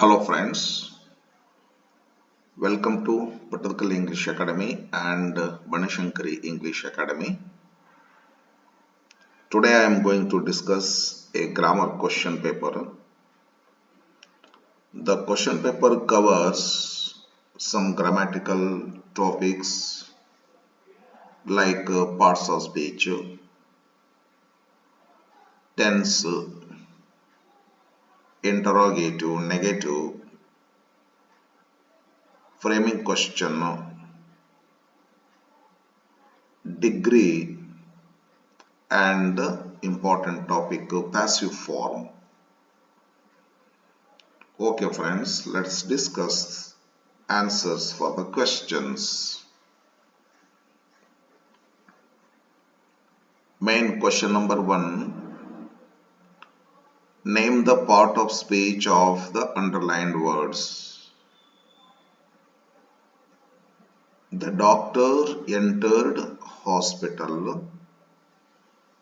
Hello friends, welcome to Pattathakal English Academy and Banashankari English Academy. Today I am going to discuss a grammar question paper. The question paper covers some grammatical topics like parts of speech, tense, interrogative, negative, framing question, degree, and important topic passive form. Okay friends, let's discuss answers for the questions. Main question number 1. Name the part of speech of the underlined words. The doctor entered hospital.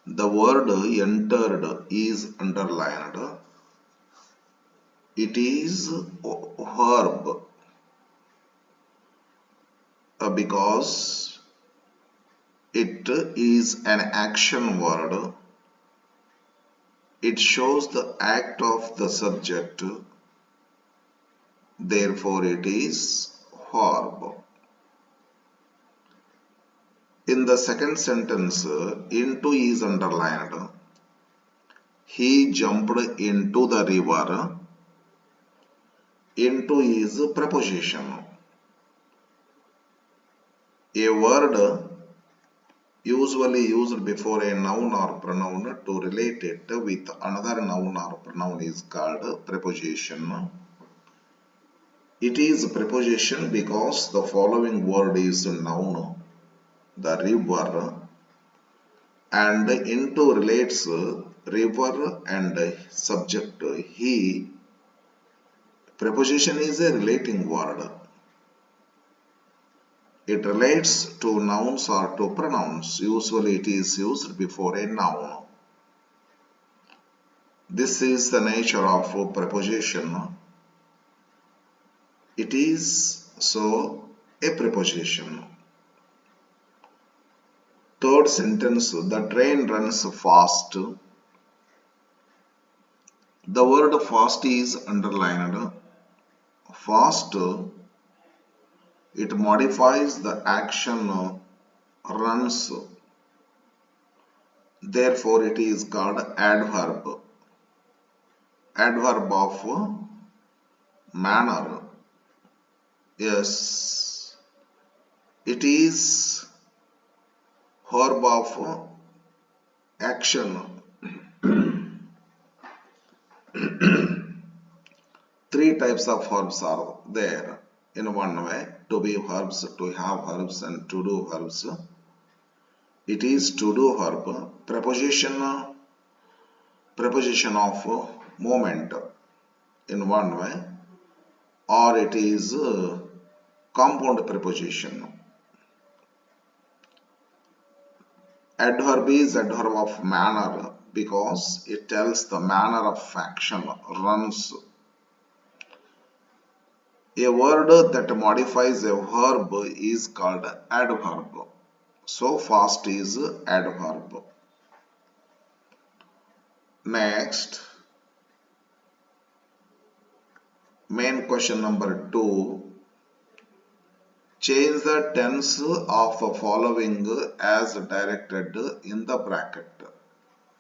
The word entered is underlined. It is verb because it is an action word. It shows the act of the subject. Therefore, it is verb. In the second sentence, into is underlined. He jumped into the river. Into is preposition. A word usually used before a noun or pronoun to relate it with another noun or pronoun is called preposition. It is preposition because the following word is noun, the river, and into relates river and subject he. Preposition is a relating word. It relates to nouns or to pronouns. Usually it is used before a noun. This is the nature of preposition. It is so a preposition. Third sentence, the train runs fast. The word fast is underlined. Fast, it modifies the action runs. Therefore, it is called adverb. Adverb of manner. Yes, it is verb of action. Three types of verbs are there in one way: to be verbs, to have verbs, and to do verbs. It is to do verb, preposition of moment in one way, or it is compound preposition. Adverb is adverb of manner because it tells the manner of action runs. A word that modifies a verb is called adverb. So fast is adverb. Next, main question number 2. Change the tense of the following as directed in the bracket.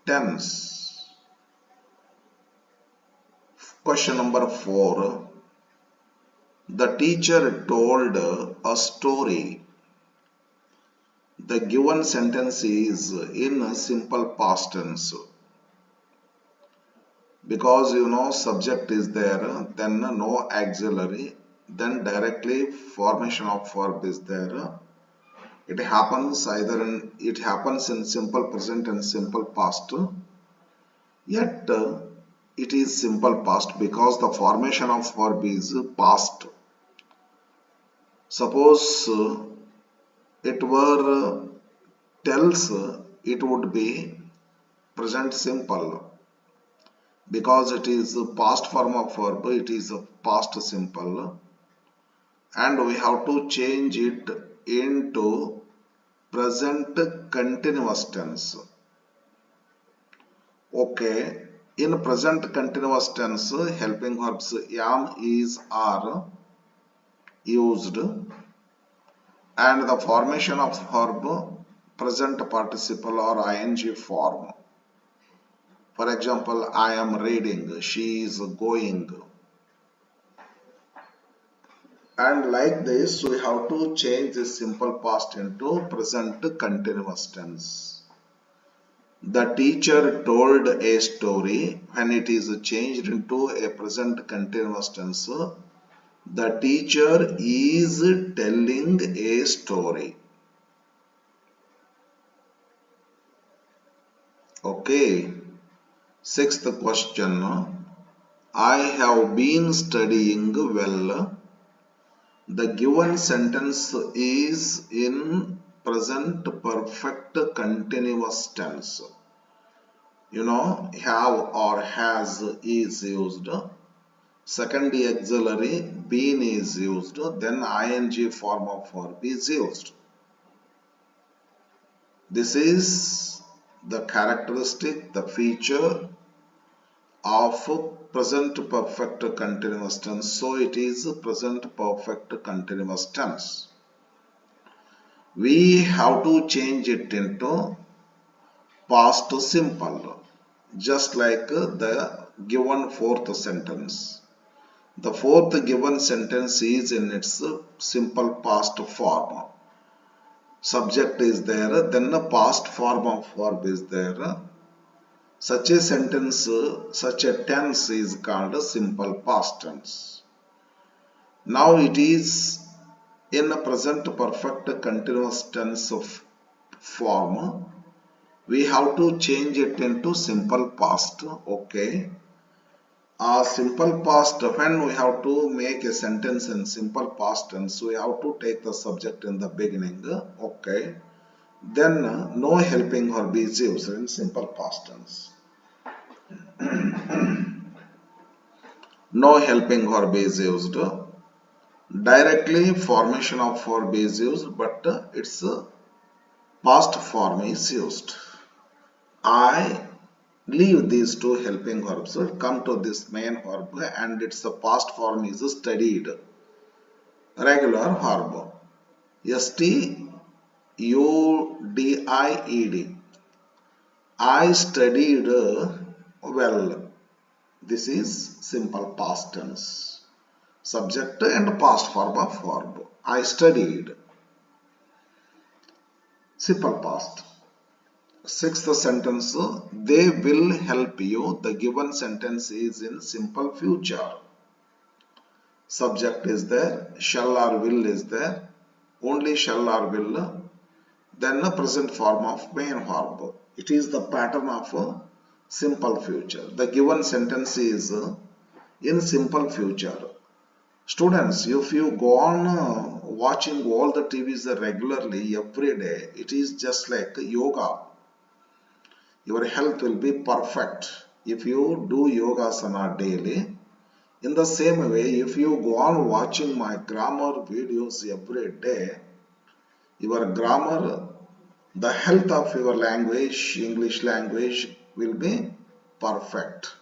Tense. Question number 4. The teacher told a story. The given sentence is in simple past tense. Because subject is there, then no auxiliary, then directly formation of verb is there. It happens in simple present and simple past. Yet it is simple past because the formation of verb is past. Suppose it were tells, it would be present simple. because it is a past form of verb, it is a past simple, and we have to change it into present continuous tense. Okay, in present continuous tense, helping verbs am, is, are used, and the formation of verb present participle or ing form. For example, I am reading, she is going. And like this, we have to change this simple past into present continuous tense. The teacher told a story. When it is changed into a present continuous tense, the teacher is telling a story. Okay. Sixth question. I have been studying well. The given sentence is in present perfect continuous tense. You know, have or has is used. Second auxiliary been is used. Then ing form of verb is used. This is the characteristic, the feature of present perfect continuous tense. So it is present perfect continuous tense. We have to change it into past simple, just like the given fourth sentence. The fourth given sentence is in its simple past form. Subject is there, then the past form of verb is there. Such a sentence, such a tense is called a simple past tense. Now it is in a present perfect continuous tense of form. We have to change it into simple past. Okay. Simple past, when we have to make a sentence in simple past tense, we have to take the subject in the beginning. Okay. Then no helping verb is used in simple past tense. No helping verb is used. Directly formation of verb is used, but its past form is used. I leave these two helping verbs, come to this main verb, and its past form is studied. Regular verb. studied. I studied well. This is simple past tense. Subject and past form of verb. I studied. Simple past. Sixth sentence, they will help you. The given sentence is in simple future. Subject is there, shall or will is there, only shall or will, then a present form of main verb. It is the pattern of simple future. The given sentence is in simple future. Students, if you go on watching all the TVs regularly every day, it is just like yoga. Your health will be perfect if you do yogasana daily. In the same way, if you go on watching my grammar videos every day, your grammar, the health of your language, English language, will be perfect.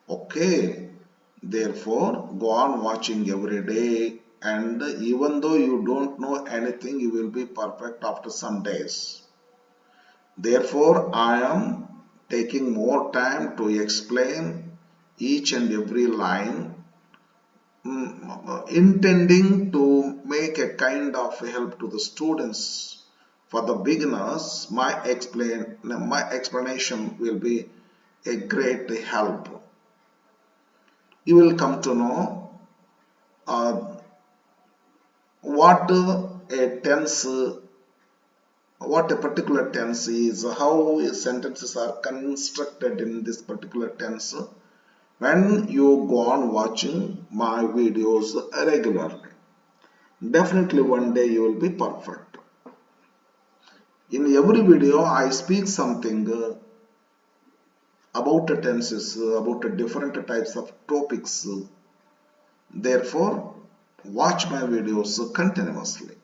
Okay. Therefore, go on watching every day, and even though you don't know anything, you will be perfect after some days. Therefore, I am taking more time to explain each and every line, intending to make a kind of help to the students. For the beginners, my explanation will be a great help. You will come to know what a tense, what a particular tense is, how sentences are constructed in this particular tense when you go on watching my videos regularly. Definitely one day you will be perfect. In every video I speak something about the tenses, about the different types of topics. Therefore, watch my videos continuously.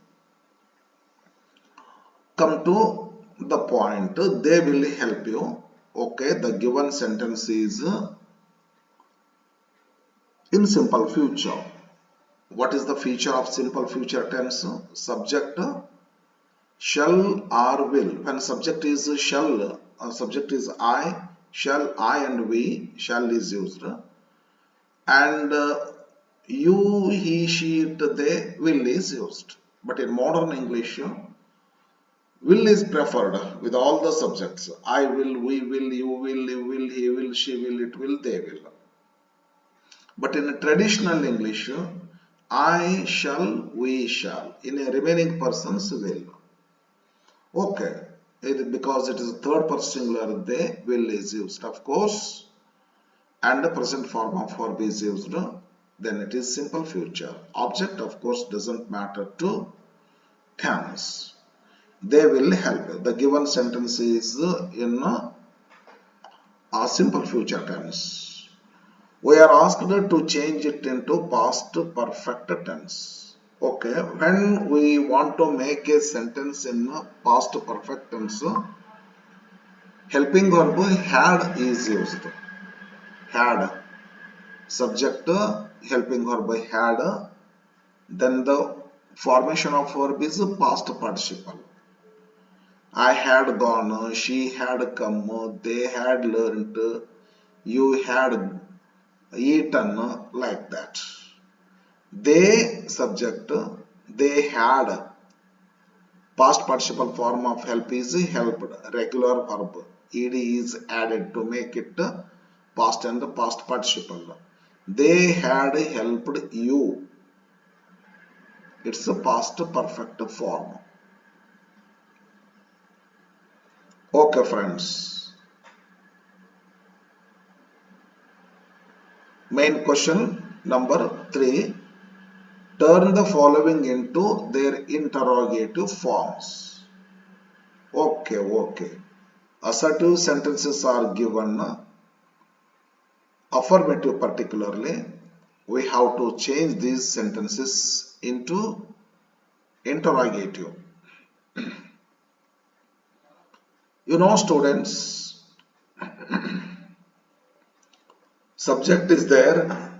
Come to the point, they will help you. Okay, the given sentence is in simple future. What is the feature of simple future tense? Subject shall or will. When subject is shall, subject is I, shall, I and we, shall is used. And you, he, she, it, they, will is used. But in modern English, will is preferred with all the subjects. I will, we will, you will, he will, she will, it will, they will. But in a traditional English, I shall, we shall. In a remaining persons will. Okay, because it is third person singular, they, will is used, of course, and the present form of verb is used, then it is simple future. Object, of course, doesn't matter to tense. They will help. The given sentence is in a simple future tense. We are asked to change it into past perfect tense. Okay, when we want to make a sentence in past perfect tense, helping verb had is used. Had, subject, helping verb had, then the formation of verb is past participle. I had gone, she had come, they had learnt, you had eaten, like that. They, subject, they had. Past participle form of help is helped. Regular verb ed is added to make it past and past participle. They had helped you. It's a past perfect form. Okay, friends. Main question number 3. Turn the following into their interrogative forms. Okay. Assertive sentences are given. Affirmative particularly. We have to change these sentences into interrogative. You know, students, subject is there,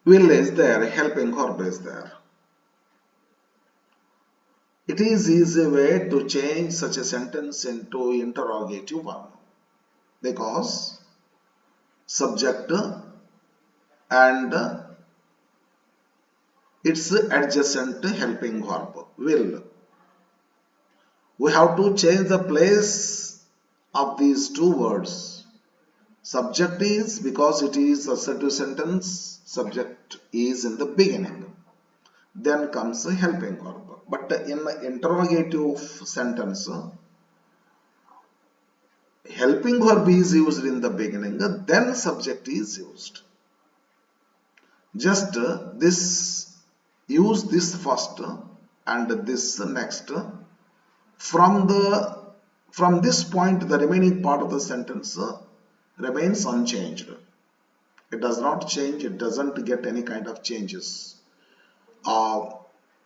will is there, helping verb is there. It is easy way to change such a sentence into interrogative one, because subject and its adjacent helping verb will. We have to change the place of these two words. Subject is, because it is assertive sentence, subject is in the beginning. Then comes a helping verb. But in the interrogative sentence, helping verb is used in the beginning, then subject is used. Just use this first and this next. From this point, the remaining part of the sentence remains unchanged. It does not change. It doesn't get any kind of changes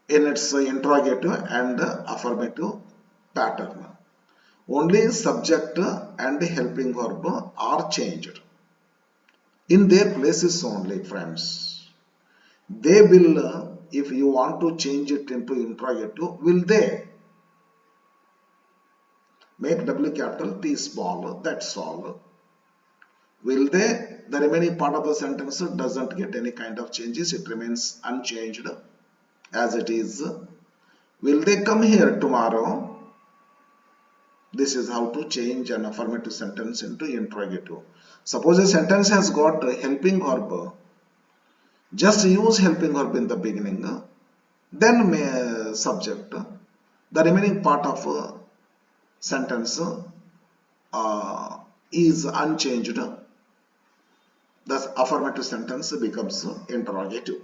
in its interrogative and affirmative pattern. Only subject and helping verb are changed in their places only, friends. They will, if you want to change it into interrogative, will they? Make W capital, T small, that's all. Will they? The remaining part of the sentence doesn't get any kind of changes. It remains unchanged as it is. Will they come here tomorrow? This is how to change an affirmative sentence into interrogative. Suppose a sentence has got a helping verb. Just use helping verb in the beginning. Then subject. The remaining part of sentence is unchanged. Thus affirmative sentence becomes interrogative.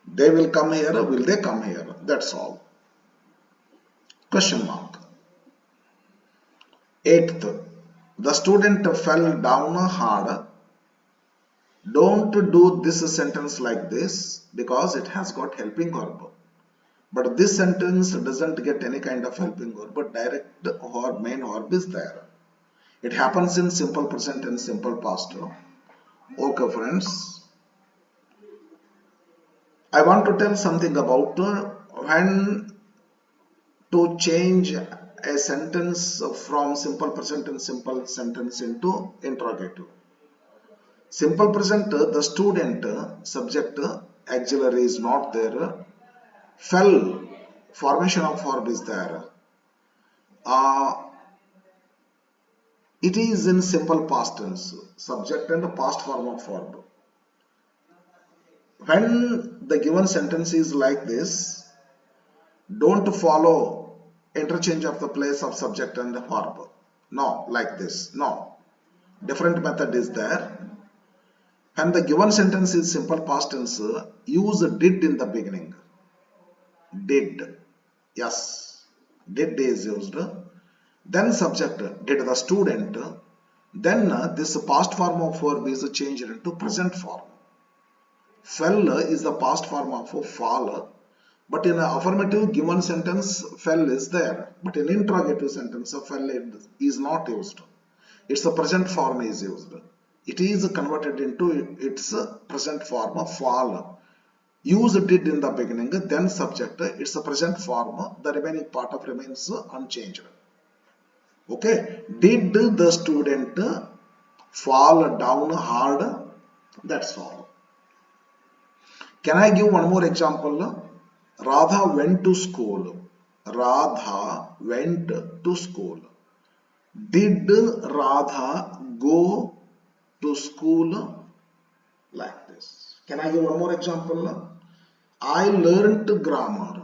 They will come here, will they come here? That's all. Question mark. Eighth, the student fell down hard. Don't do this sentence like this because it has got helping verb. But this sentence doesn't get any kind of helping verb, but direct or main verb is there. It happens in simple present and simple past. Okay, friends. I want to tell something about when to change a sentence from simple present and simple sentence into interrogative. Simple present, the student, subject, auxiliary is not there. Fell, formation of verb is there. It is in simple past tense, subject and past form of verb. When the given sentence is like this, don't follow interchange of the place of subject and verb. No, like this. No. Different method is there. When the given sentence is simple past tense, use did in the beginning. Did. Yes. Did is used. Then subject, did the student. Then this past form of verb is changed into present form. Fell is the past form of fall. But in an affirmative given sentence, fell is there. But in interrogative sentence, fell is not used. Its present form is used. It is converted into its present form of fall. Use did in the beginning, then subject, its present form, the remaining part of remains unchanged. Okay, did the student fall down hard? That's all. Can I give one more example? Radha went to school. Radha went to school. Did Radha go to school? Like this. Can I give one more example? I learnt grammar.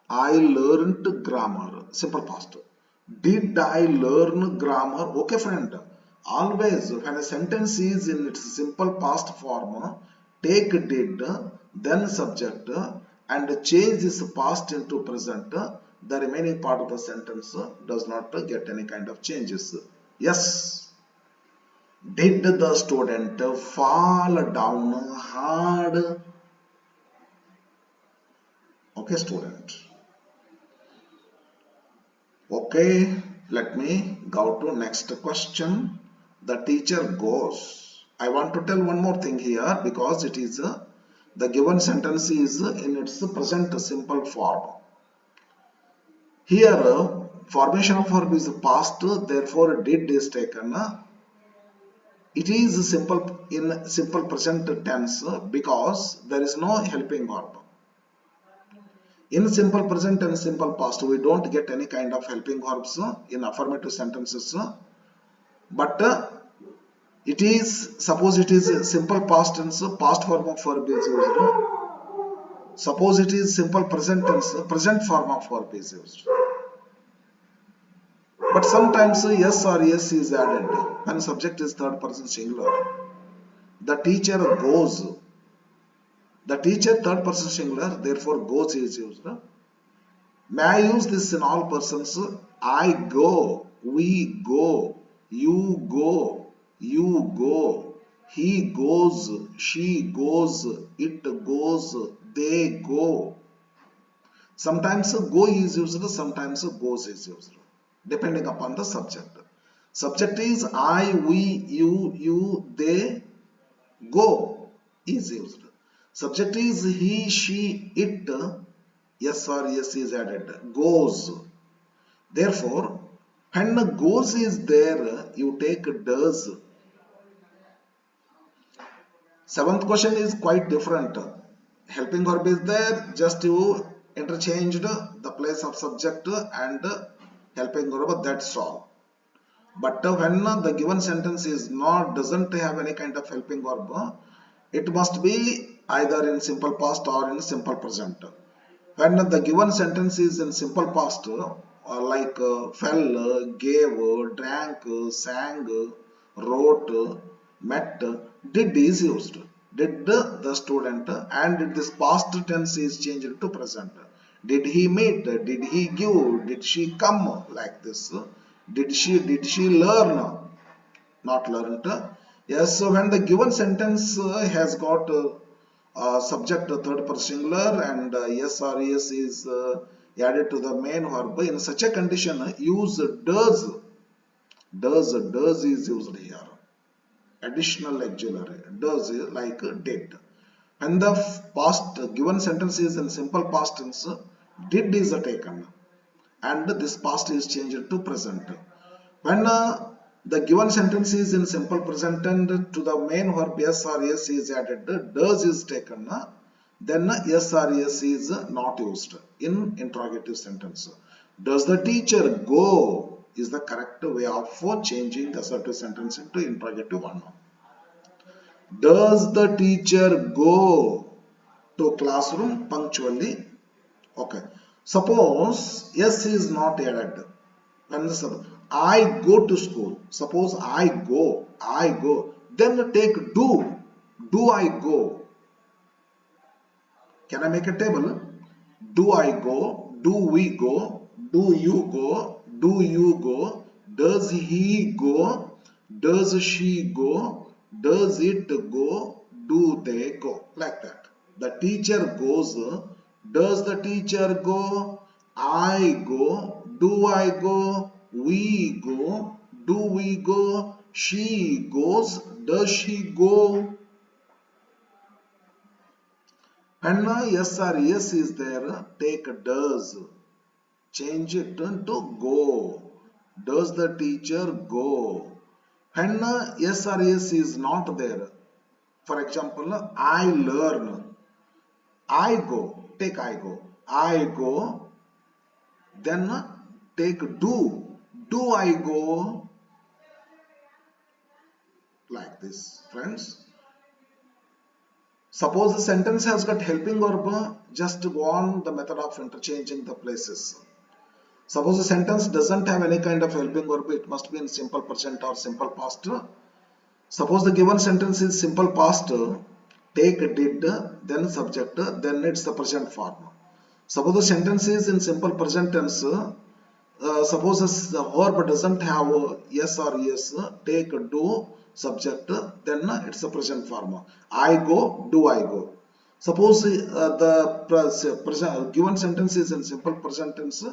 I learnt grammar. Simple past. Did I learn grammar? Okay, friend. Always, when a sentence is in its simple past form, take did, then subject, and change this past into present. The remaining part of the sentence does not get any kind of changes. Yes. Did the student fall down hard? Okay, student. Okay, let me go to next question. The teacher goes. I want to tell one more thing here because it is the given sentence is in its present simple form. Here, formation of verb is past, therefore did is taken. It is simple in simple present tense because there is no helping verb. In simple present and simple past, we don't get any kind of helping verbs in affirmative sentences. But it is, suppose it is simple past tense, past form of verb is used. Suppose it is simple present tense, present form of verb is used. But sometimes yes or yes is added when subject is third person singular. The teacher goes. The teacher third person singular, therefore goes is used. May I use this in all persons? I go, we go, you go, you go, he goes, she goes, it goes, they go. Sometimes go is used, sometimes goes is used, depending upon the subject. Subject is I, we, you, they, go is used. Subject is he, she, it, yes or yes is added, goes. Therefore, when goes is there, you take does. Seventh question is quite different. Helping verb is there, just you interchanged the place of subject and helping verb, that's all. But when the given sentence is not, doesn't have any kind of helping verb, it must be either in simple past or in simple present. When the given sentence is in simple past, like fell, gave, drank, sang, wrote, met, did is used. Did the student, and this past tense is changed to present. Did he meet? Did he give? Did she come? Like this. Did she learn? Not learned. Yes, so when the given sentence has got subject third person singular and yes or yes is added to the main verb, in such a condition use does. Does is used here. Additional auxiliary. Does like did. When the past given sentence is in simple past tense, did is taken and this past is changed to present. When the given sentence is in simple present and to the main verb yes or yes is added, does is taken, then yes or yes is not used in interrogative sentence. Does the teacher go is the correct way of changing the assertive sentence into interrogative one. Does the teacher go to classroom punctually? Okay. Suppose yes is not added. When I go to school. Suppose I go. Then take do. Do I go? Can I make a table? Do I go? Do we go? Do you go? Do you go? Does he go? Does she go? Does it go? Do they go? Like that. The teacher goes. Does the teacher go? I go. Do I go? We go. Do we go? She goes. Does she go? And yes or yes is there, take does, change it to go. Does the teacher go? And yes or yes is not there. For example, I learn, I go, take I go. I go, then take do. Do I go? Like this, friends. Suppose the sentence has got helping verb, just go on the method of interchanging the places. Suppose the sentence doesn't have any kind of helping verb, it must be in simple present or simple past. Suppose the given sentence is simple past, take did, then subject, then it's the present form. Suppose the sentence is in simple present tense, suppose the verb doesn't have yes or yes, take do, subject, then it's the present form. I go, do I go. Suppose the given sentence is in simple present tense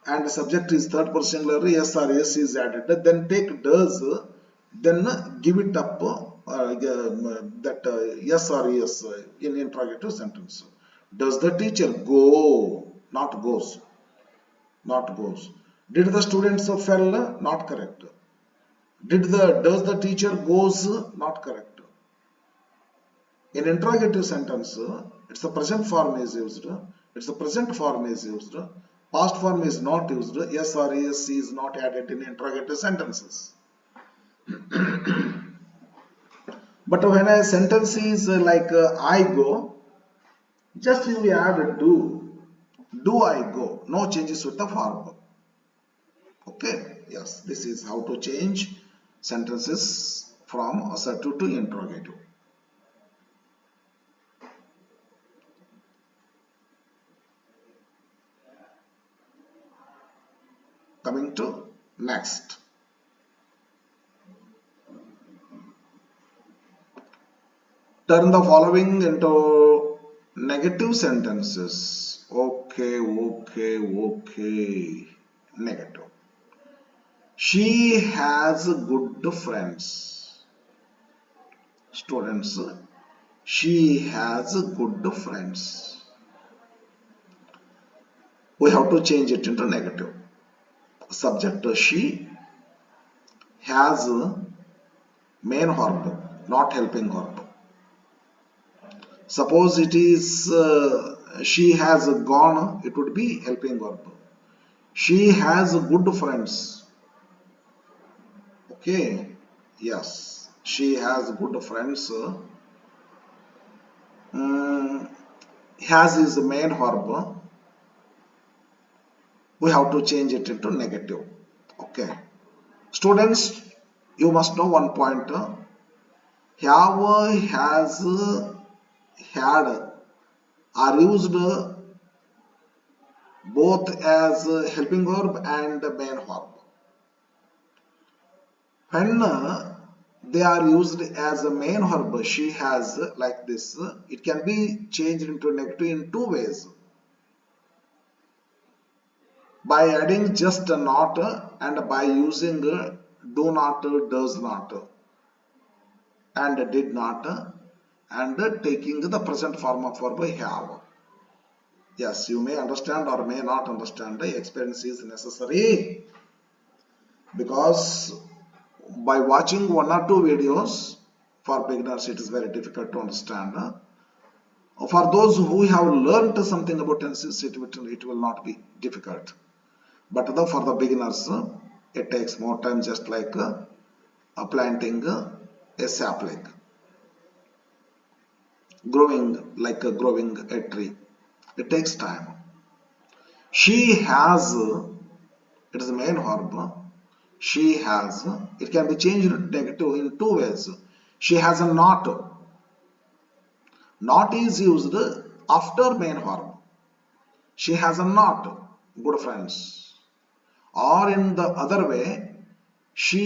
and the subject is third person singular, yes or yes is added, then take does, then give it up yes or yes in interrogative sentence. Does the teacher go? Not goes. Not goes. Did the students fell? Not correct. Does the teacher goes? Not correct. In interrogative sentence, it's the present form is used. It's the present form is used. Past form is not used. Yes or yes is not added in interrogative sentences. But when a sentence is like I go, just you add do. Do I go? No changes with the form. Okay. Yes. This is how to change sentences from assertive to interrogative. Coming to next. Turn the following into negative sentences. Okay. Negative. She has good friends. Students, she has good friends. We have to change it into negative. Subject she has main verb, not helping verb. Suppose it is she has gone, it would be helping verb. She has good friends. Okay, yes, she has good friends. Has is the main verb. We have to change it into negative. Okay, students, you must know one point. Have, has, had are used both as helping verb and main verb. When they are used as a main verb, she has like this. It can be changed into negative in two ways. By adding just a not and by using do not, does not, and did not, and taking the present form of verb have. Yes, you may understand or may not understand. The experience is necessary because by watching one or two videos for beginners it is very difficult to understand. For those who have learned something about tenses, it will not be difficult. But for the beginners, it takes more time, just like planting a sapling, growing a tree. It takes time. She has, it is the main verb. She has, it can be changed negative in two ways. She has a not. Not is used after main verb. She has a not, good friends. Or in the other way, she,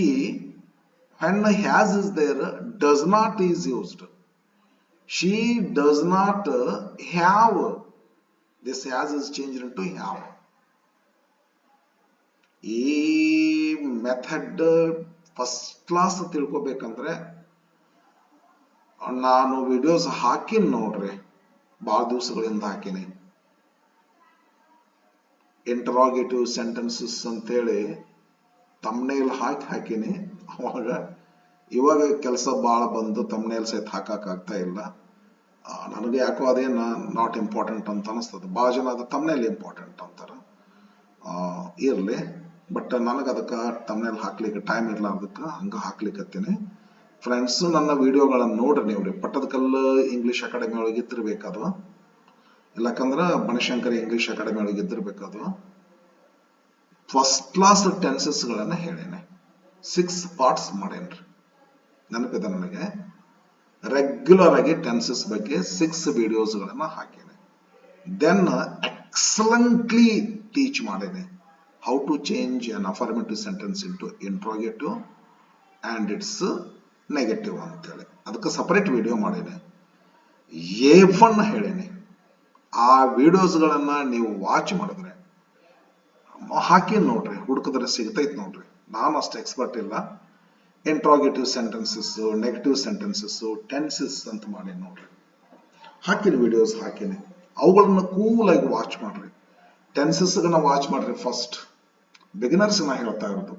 when has is there, does not is used. She does not have. This has is changed into have. ಈ method first class ತಿಳ್ಕೊಬೇಕಂದ್ರೆ ನಾನು videos ಹಾಕಿನಿ ನೋಡ್ರಿ, ಭಾಳ ದಿವಸಗಳಿಂದ ಹಾಕಿನಿ. Interrogative sentences ಅಂತೇಳಿ thumbnail ಹಾಕಿನಿ. ಇವಾಗ ಕೆಲಸ ಭಾಳ ಬಂದು ತಮ್ನೇಲ್ ಸಹಿತ ಹಾಕಕ್ಕಾಗ್ತಾ ಇಲ್ಲ. ನನಗೆ ಯಾಕೋ ಅದೇನು ನಾಟ್ ಇಂಪಾರ್ಟೆಂಟ್ ಅಂತ ಅನಿಸ್ತದೆ. ಭಾಳ ಜನ ಅದು ತಮ್ನೇಲ್ ಇಂಪಾರ್ಟೆಂಟ್ ಅಂತಾರೆ. ಇರಲಿ, ಬಟ್ ನನಗೆ ಅದಕ್ಕೆ ತಮ್ನೇಲ್ ಹಾಕ್ಲಿಕ್ಕೆ ಟೈಮ್ ಇರ್ಲಾರ್ದಕ್ಕೆ ಹಂಗೆ ಹಾಕ್ಲಿಕ್ಕತ್ತೀನಿ. ಫ್ರೆಂಡ್ಸ್, ನನ್ನ ವಿಡಿಯೋಗಳನ್ನು ನೋಡ್ರಿ ನೀವು ರೀ. ಪಟ್ಟದಕಲ್ಲು ಇಂಗ್ಲೀಷ್ ಅಕಾಡೆಮಿ ಒಳಗೆ ಇದ್ದಿರ್ಬೇಕದು, ಇಲ್ಲಕಂದ್ರೆ ಬನಶಂಕರಿ ಇಂಗ್ಲೀಷ್ ಅಕಾಡೆಮಿ ಒಳಗೆ ಇದ್ದಿರ್ಬೇಕದು. ಫಸ್ಟ್ ಕ್ಲಾಸ್ ಟೆನ್ಸಸ್ಗಳನ್ನು ಹೇಳೇನೆ, 6 ಪಾರ್ಟ್ಸ್ ಮಾಡೇನ್ರಿ. ನೆನಪಿದೆ ನನಗೆ. ರೆಗ್ಯುಲರ್ ಆಗಿ ಟೆನ್ಸಸ್ ಬಗ್ಗೆ 6 ವಿಡಿಯೋಸ್ಗಳನ್ನು ಹಾಕೇನೆ. ದೆನ್ ಎಕ್ಸಲೆಂಟ್ಲಿ ಟೀಚ್ ಮಾಡೇನೆ how to change an affirmative sentence into interrogative and its negative ಅಂತೇಳಿ. ಅದಕ್ಕೆ ಸಪರೇಟ್ ವಿಡಿಯೋ ಮಾಡೇನೆ. A1 ಹೇಳೇನೆ. ಆ ವಿಡಿಯೋಸ್ಗಳನ್ನ ನೀವು ವಾಚ್ ಮಾಡಿದ್ರೆ, ಹಾಕಿ ನೋಡ್ರಿ, ಹುಡುಕಿದ್ರೆ ಸಿಗ್ತೈತೆ ನೋಡ್ರಿ. ನಾನು ಅಷ್ಟು ಎಕ್ಸ್ಪರ್ಟ್ ಇಲ್ಲ. Interrogative sentences, negative sentences, tenses ಅಂತ ಮಾಡಿ ನೋಡ್ರಿ. ಹಾಕಿನ ವಿಡಿಯೋಸ್ ಹಾಕಿನಿ, ಅವುಗಳನ್ನ ಕೂಲಾಗಿ ವಾಚ್ ಮಾಡ್ರಿ. ಟೆನ್ಸಸ್ಗಳನ್ನ ವಾಚ್ ಮಾಡ್ರಿ ಫಸ್ಟ್. ಬಿಗಿನರ್ಸ್ ನಾ ಹೇಳ್ತಾ ಇರೋದು.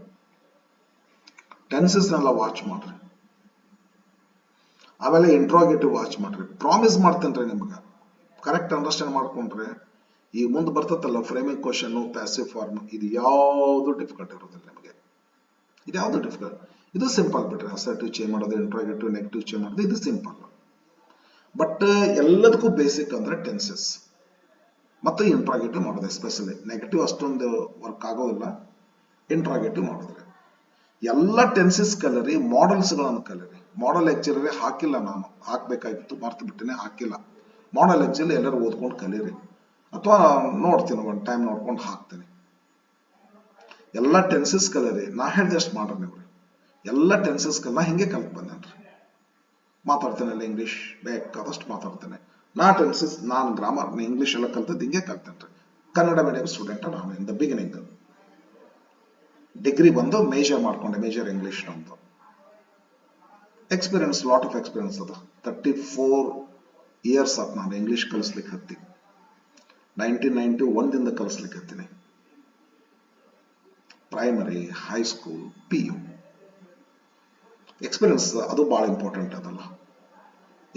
ಟೆನ್ಸಸ್ನೆಲ್ಲ ವಾಚ್ ಮಾಡ್ರಿ, ಆಮೇಲೆ ಇಂಟ್ರಾಗೇಟಿವ್ ವಾಚ್ ಮಾಡ್ರಿ. ಪ್ರಾಮಿಸ್ ಮಾಡ್ತೇನ್ರಿ ನಿಮ್ಗೆ, ಕರೆಕ್ಟ್ ಅಂಡರ್ಸ್ಟ್ಯಾಂಡ್ ಮಾಡ್ಕೊಂಡ್ರೆ ಈ ಮುಂದೆ ಬರ್ತತ್ತಲ್ಲ ಫ್ರೇಮಿಂಗ್ ಕ್ವಶನ್, ಪ್ಯಾಸಿವ್ ಫಾರ್ಮ್, ಇದು ಯಾವುದು ಡಿಫಿಕಲ್ಟ್ ಇರೋದಿಲ್ಲ ನಿಮಗೆ. ಇದು ಯಾವುದು ಡಿಫಿಕಲ್ಟ್, ಇದು ಸಿಂಪಲ್ ಬಿಟ್ರಿ. ಅಸರ್ಟಿವ್ ಚೇಂಜ್ ಮಾಡೋದು, ಇಂಟ್ರಾಗೇಟಿವ್ ನೆಗೆಟಿವ್ ಚೇಂಜ್ ಮಾಡೋದು, ಇದು ಸಿಂಪಲ್. ಬಟ್ ಎಲ್ಲದಕ್ಕೂ ಬೇಸಿಕ್ ಅಂದ್ರೆ ಟೆನ್ಸಸ್ ಮತ್ತು ಇಂಟ್ರಾಗೇಟಿವ್ ಮಾಡೋದು. ಎಸ್ಪೆಷಲಿ ನೆಗೆಟಿವ್ ಅಷ್ಟೊಂದು ವರ್ಕ್ ಆಗೋದಿಲ್ಲ, ಇಂಟ್ರಾಗೇಟಿವ್ ಮಾಡಿದ್ರೆ. ಎಲ್ಲ ಟೆನ್ಸಸ್ ಕಲರಿ, ಮಾಡೆಲ್ಸ್ಗಳನ್ನು ಕಲರಿ. ಮಾಡೆಲ್ ಆಕ್ಚುಲಿ ಹಾಕಿಲ್ಲ, ನಾನು ಹಾಕ್ಬೇಕಾಗಿತ್ತು, ಮರ್ತು ಬಿಟ್ಟಿನಿ, ಹಾಕಿಲ್ಲ. ಮಾಡೆಲ್ ಆಕ್ಚುಲಿ ಎಲ್ಲರೂ ಓದ್ಕೊಂಡು ಕಲೀರಿ, ಅಥವಾ ನೋಡ್ತೀನಿ ಒಂದು ಟೈಮ್ ನೋಡ್ಕೊಂಡು ಹಾಕ್ತೀನಿ. ಎಲ್ಲ ಟೆನ್ಸಸ್ ಕಲರಿ. ನಾ ಹೇಳ್ದಷ್ಟು ಮಾಡ್ರಿ ನೀವು. ಎಲ್ಲ ಟೆನ್ಸಸ್ ನಾ ಹಿಂಗೆ ಕಲ್ತ್ ಬಂದೇನ್ರಿ. ಮಾತಾಡ್ತೇನೆ ಇಂಗ್ಲೀಷ್ ಬೇಕಾದಷ್ಟು ಮಾತಾಡ್ತೇನೆ. ನಾ ಟೆನ್ಸಸ್, ನಾನು ಗ್ರಾಮರ್ ಇಂಗ್ಲೀಷ್ ಎಲ್ಲ ಕಲ್ತದ್ದು ಹಿಂಗೆ ಕಲ್ತೇನ್ರಿ. ಕನ್ನಡ ಮೀಡಿಯಂ ಸ್ಟೂಡೆಂಟ್ ನಾನು ಇನ್ ದ ಬಿಗಿನಿಂಗ್. ಡಿಗ್ರಿ ಬಂದು ಮೇಜರ್ ಮಾಡ್ಕೊಂಡೆ, ಮೇಜರ್ ಇಂಗ್ಲೀಷ್ ಅಂತ. ಎಕ್ಸ್ಪೀರಿಯನ್ಸ್, ಲಾಟ್ ಆಫ್ ಎಕ್ಸ್ಪೀರಿಯನ್ಸ್ ಅದ. 34 ಇಯರ್ಸ್ ಆತ್ ನಾನು ಇಂಗ್ಲೀಷ್ ಕಲಿಸ್ಲಿಕ್ಕೆ ಹತ್ತಿ. 1991 ಕಲಿಸ್ಲಿಕ್ಕೆ ಹತ್ತೀನಿ. Primary, high school, PU. ಎಕ್ಸ್ಪೀರಿಯನ್ಸ್ ಅದು ಭಾಳ ಇಂಪಾರ್ಟೆಂಟ್ ಅದಲ್ಲ.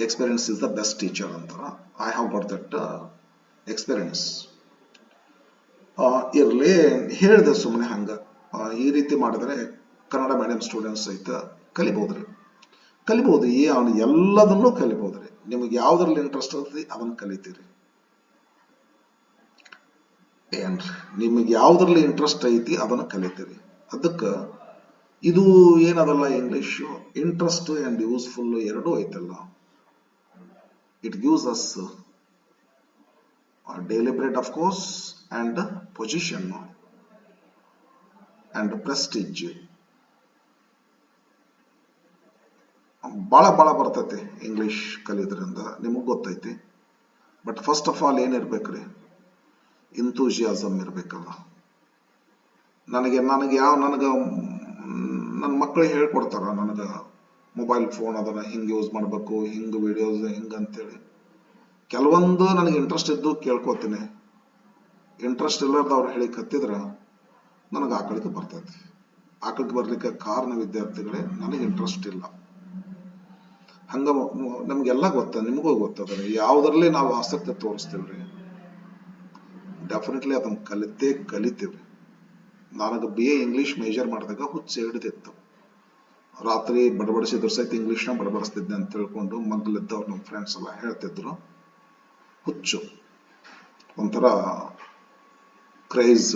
Experience is the best teacher ಅಂತಾರ. I have got that experience. ಇರ್ಲಿ, ಹೇಳಿದೆ ಸುಮ್ಮನೆ ಹಂಗ. ಈ ರೀತಿ ಮಾಡಿದ್ರೆ ಕನ್ನಡ ಮೀಡಿಯಂ ಸ್ಟೂಡೆಂಟ್ಸ್ ಸಹಿತ ಕಲಿಬಹುದ್ರಿ. ಎಲ್ಲದನ್ನೂ ಕಲಿಬಹುದ್ರಿ. ನಿಮಗೆ ಯಾವ್ದ್ರಲ್ಲಿ ಇಂಟ್ರೆಸ್ಟ್ ಇರ್ತದೆ ಅದನ್ನ ಕಲಿತೀರಿ. ಏನ್ರಿ, ನಿಮಗೆ ಯಾವ್ದ್ರಲ್ಲಿ ಇಂಟ್ರೆಸ್ಟ್ ಐತಿ ಅದನ್ನ ಕಲಿತೀರಿ. ಅದಕ್ಕೆ ಇದು ಏನದಲ್ಲ, ಇಂಗ್ಲಿಷು ಇಂಟ್ರೆಸ್ಟ್ ಅಂಡ್ ಯೂಸ್ಫುಲ್ ಎರಡೂ ಐತಲ್ಲ. It gives us daily bread of course and position and prestige. ಭಾಳ ಭಾಳ ಬರ್ತೈತಿ ಇಂಗ್ಲೀಷ್ ಕಲಿಯೋದ್ರಿಂದ, ನಿಮಗೆ ಗೊತ್ತೈತಿ. ಬಟ್ ಫಸ್ಟ್ ಆಫ್ ಆಲ್ ಏನಿರ್ಬೇಕ್ರಿ, ಇಂಥೂಸಿಯಾಸಮ್ ಇರಬೇಕಲ್ಲ. ನನಗೆ ನನ್ನ ಮಕ್ಕಳಿಗೆ ಹೇಳ್ಕೊಡ್ತಾರ, ನನಗೆ ಮೊಬೈಲ್ ಫೋನ್ ಅದನ್ನ ಹಿಂಗೆ ಯೂಸ್ ಮಾಡಬೇಕು, ಹಿಂಗೆ ವಿಡಿಯೋಸ್ ಹಿಂಗೆ ಅಂತೇಳಿ. ಕೆಲವೊಂದು ನನಗೆ ಇಂಟ್ರೆಸ್ಟ್ ಇದ್ದು ಕೇಳ್ಕೊತೀನಿ. ಇಂಟ್ರೆಸ್ಟ್ ಇಲ್ಲದ ಅವ್ರು ಹೇಳಿ ಕತ್ತಿದ್ರ ನನಗೆ ಆಕಳಿಗೆ ಬರ್ತೈತಿ. ಆಕಳಿಗೆ ಬರ್ಲಿಕ್ಕೆ ಕಾರಣ ವಿದ್ಯಾರ್ಥಿಗಳೇ, ನನಗೆ ಇಂಟ್ರೆಸ್ಟ್ ಇಲ್ಲ. ಹಂಗ ನಮ್ಗೆಲ್ಲ ಗೊತ್ತ, ನಿಮಗೂ ಗೊತ್ತದ. ಯಾವುದರಲ್ಲಿ ನಾವು ಆಸಕ್ತಿ ತೋರಿಸ್ತೀವ್ರಿ, ಡೆಫಿನೆಟ್ಲಿ ಅದನ್ನ ಕಲಿತೀವ್ರಿ. ನನಗೆ BA ಇಂಗ್ಲಿಷ್ ಮೇಜರ್ ಮಾಡಿದಾಗ ಹುಚ್ಚು ಹಿಡಿದಿತ್ತು. ರಾತ್ರಿ ಬಡಬಡಿಸಿದ್ರು ಸಹಿತ ಇಂಗ್ಲಿಷ್ನ ಬಡಬಡಿಸ್ತಿದ್ದೆ ಅಂತ ತಿಳ್ಕೊಂಡು ಮಗ್ಲಿದ್ದವ್ರು ನಮ್ಮ ಫ್ರೆಂಡ್ಸ್ ಎಲ್ಲ ಹೇಳ್ತಿದ್ರು. ಹುಚ್ಚು, ಒಂಥರ ಕ್ರೇಜ್.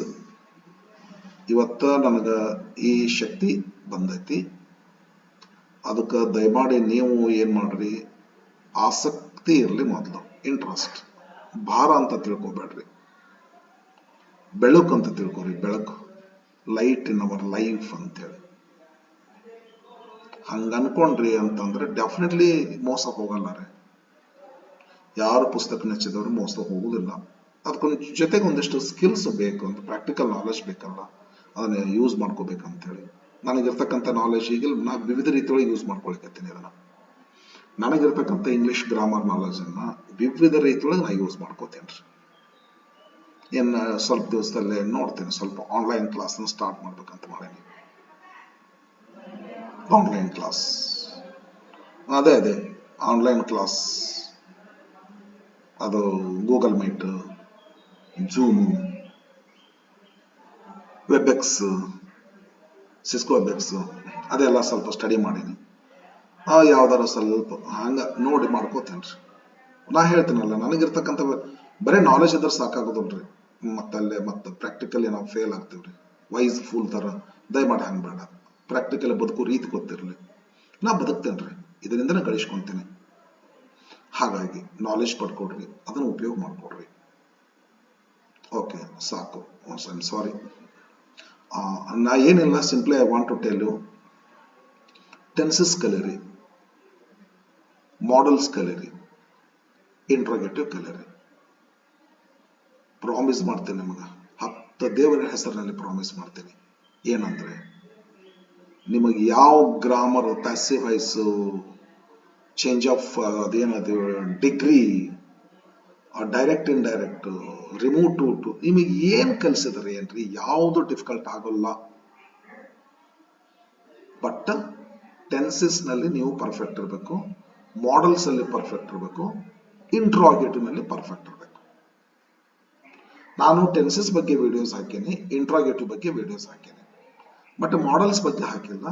ಇವತ್ತ ನನಗ ಈ ಶಕ್ತಿ ಬಂದೈತಿ. ಅದಕ್ಕೆ ದಯಮಾಡಿ ನೀವು ಏನ್ ಮಾಡ್ರಿ, ಆಸಕ್ತಿ ಇರಲಿ ಮೊದಲು, ಇಂಟ್ರೆಸ್ಟ್. ಭಾರ ಅಂತ ತಿಳ್ಕೊಬೇಡ್ರಿ, ಬೆಳಕು ಅಂತ ತಿಳ್ಕೊರಿ. ಬೆಳಕು, ಲೈಟ್ ಇನ್ ಅವರ್ ಲೈಫ್ ಅಂತೇಳಿ ಹಂಗ ಅನ್ಕೊಂಡ್ರಿ ಅಂತಂದ್ರೆ ಡೆಫಿನೆಟ್ಲಿ ಮೋಸ ಹೋಗಲ್ಲ ರೀ. ಯಾರು ಪುಸ್ತಕ ನೆಚ್ಚಿದವರು ಮೋಸ ಹೋಗುದಿಲ್ಲ. ಅದಕ್ಕೊಂದು ಜೊತೆಗೆ ಒಂದಿಷ್ಟು ಸ್ಕಿಲ್ಸ್ ಬೇಕು, ಅಂತ ಪ್ರಾಕ್ಟಿಕಲ್ ನಾಲೆಜ್ ಬೇಕಲ್ಲ, ಅದನ್ನ ಯೂಸ್ ಮಾಡ್ಕೋಬೇಕಂತೇಳಿ. ನನಗಿರ್ತಕ್ಕಂಥ ನಾಲೆಜ್ ಈಗ ನಾ ವಿವಿಧ ರೀತಿಯೊಳಗೆ ಯೂಸ್ ಮಾಡ್ಕೊಳ್ಕತ್ತೀನಿ. ಅದನ್ನ ನನಗಿರ್ತಕ್ಕಂಥ ಇಂಗ್ಲಿಷ್ ಗ್ರಾಮರ್ ನಾಲೆಜ್ ಅನ್ನ ವಿವಿಧ ರೀತಿಯೊಳಗೆ ನಾ ಯೂಸ್ ಮಾಡ್ಕೋತೇನ್ರಿ. ಇನ್ನು ಸ್ವಲ್ಪ ದಿವಸದಲ್ಲೇ ನೋಡ್ತೇನೆ, ಸ್ವಲ್ಪ ಆನ್ಲೈನ್ ಕ್ಲಾಸ್ ಸ್ಟಾರ್ಟ್ ಮಾಡ್ಬೇಕಂತ ಮಾಡೀನಿ. ಆನ್ಲೈನ್ ಕ್ಲಾಸ್, ಅದೇ ಆನ್ಲೈನ್ ಕ್ಲಾಸ್, ಅದು Google Meet, Zoom, Webex, Cisco Webex, ಅದೆಲ್ಲ ಸ್ವಲ್ಪ ಸ್ಟಡಿ ಮಾಡೀನಿ. ಯಾವ್ದಾರು ಸ್ವಲ್ಪ ಹಂಗ ನೋಡಿ ಮಾಡ್ಕೋತೇನ್ರಿ. ನಾ ಹೇಳ್ತೀನಲ್ಲ, ನನಗಿರ್ತಕ್ಕಂಥ ಬರೀ ನಾಲೆಜ್ ಇದ್ರೆ ಸಾಕಾಗೋದಿಲ್ರಿ. ಮತ್ತೆ ಪ್ರಾಕ್ಟಿಕಲಿ ನಾವು ಫೇಲ್ ಆಗ್ತೀವ್ರಿ. ವೈಸ್ ಫೂಲ್ ತರ ದಯಮಾಡಿ ಹಂಗೆ ಬೇಡ. ಪ್ರಾಕ್ಟಿಕಲ್ ಬದುಕು ರೀತಿ ಗೊತ್ತಿರಲಿ. ನಾ ಬದುಕ್ತೇನ್ರಿ, ಇದರಿಂದನೇ ಗಳಿಸ್ಕೊಂತೀನಿ. ಹಾಗಾಗಿ ನಾಲೆಜ್ ಪಡ್ಕೊಡ್ರಿ, ಅದನ್ನು ಉಪಯೋಗ ಮಾಡ್ಕೊಡ್ರಿ. ಓಕೆ, ಸಾಕು. I am sorry. ನಾ ಏನಿಲ್ಲ, simply I want to tell you, tenses ಕಲೀರಿ, ಮಾಡಲ್ಸ್ ಕಲೀರಿ, ಇಂಟ್ರೋಗೇಟಿವ್ ಕಲೀರಿ. ಪ್ರಾಮಿಸ್ ಮಾಡ್ತೀನಿ ನಿಮಗೆ, 10 ದೇವರ ಹೆಸರಿನಲ್ಲಿ ಪ್ರಾಮಿಸ್ ಮಾಡ್ತೀನಿ. ಏನಂದ್ರೆ, ನಿಮಗೆ ಯಾವ grammar, passive voice, change of ಅದೇನದು, degree, direct indirect, remove to ನಿಮಗೆ ಏನ್ ಕಲಿಸಿದ್ರೆ ಏನ್ರಿ, ಯಾವುದು ಡಿಫಿಕಲ್ಟ್ ಆಗೋಲ್ಲ. ಬಟ್ ಟೆನ್ಸಸ್ ನಲ್ಲಿ ನೀವು ಪರ್ಫೆಕ್ಟ್ ಇರಬೇಕು, ಮಾಡಲ್ಸ್ ಅಲ್ಲಿ ಪರ್ಫೆಕ್ಟ್ ಇರಬೇಕು, ಇಂಟ್ರಾಗೇಟಿವ್ ನಲ್ಲಿ ಪರ್ಫೆಕ್ಟ್ ಇರಬೇಕು. ನಾನು ಟೆನ್ಸಸ್ ಬಗ್ಗೆ ವಿಡಿಯೋಸ್ ಹಾಕೇನಿ, ಇಂಟ್ರಾಗೇಟಿವ್ ಬಗ್ಗೆ ವಿಡಿಯೋಸ್ ಹಾಕೇನಿ. ಬಟ್ ಮಾಡಲ್ಸ್ ಬಗ್ಗೆ ಹಾಕಿಲ್ಲ,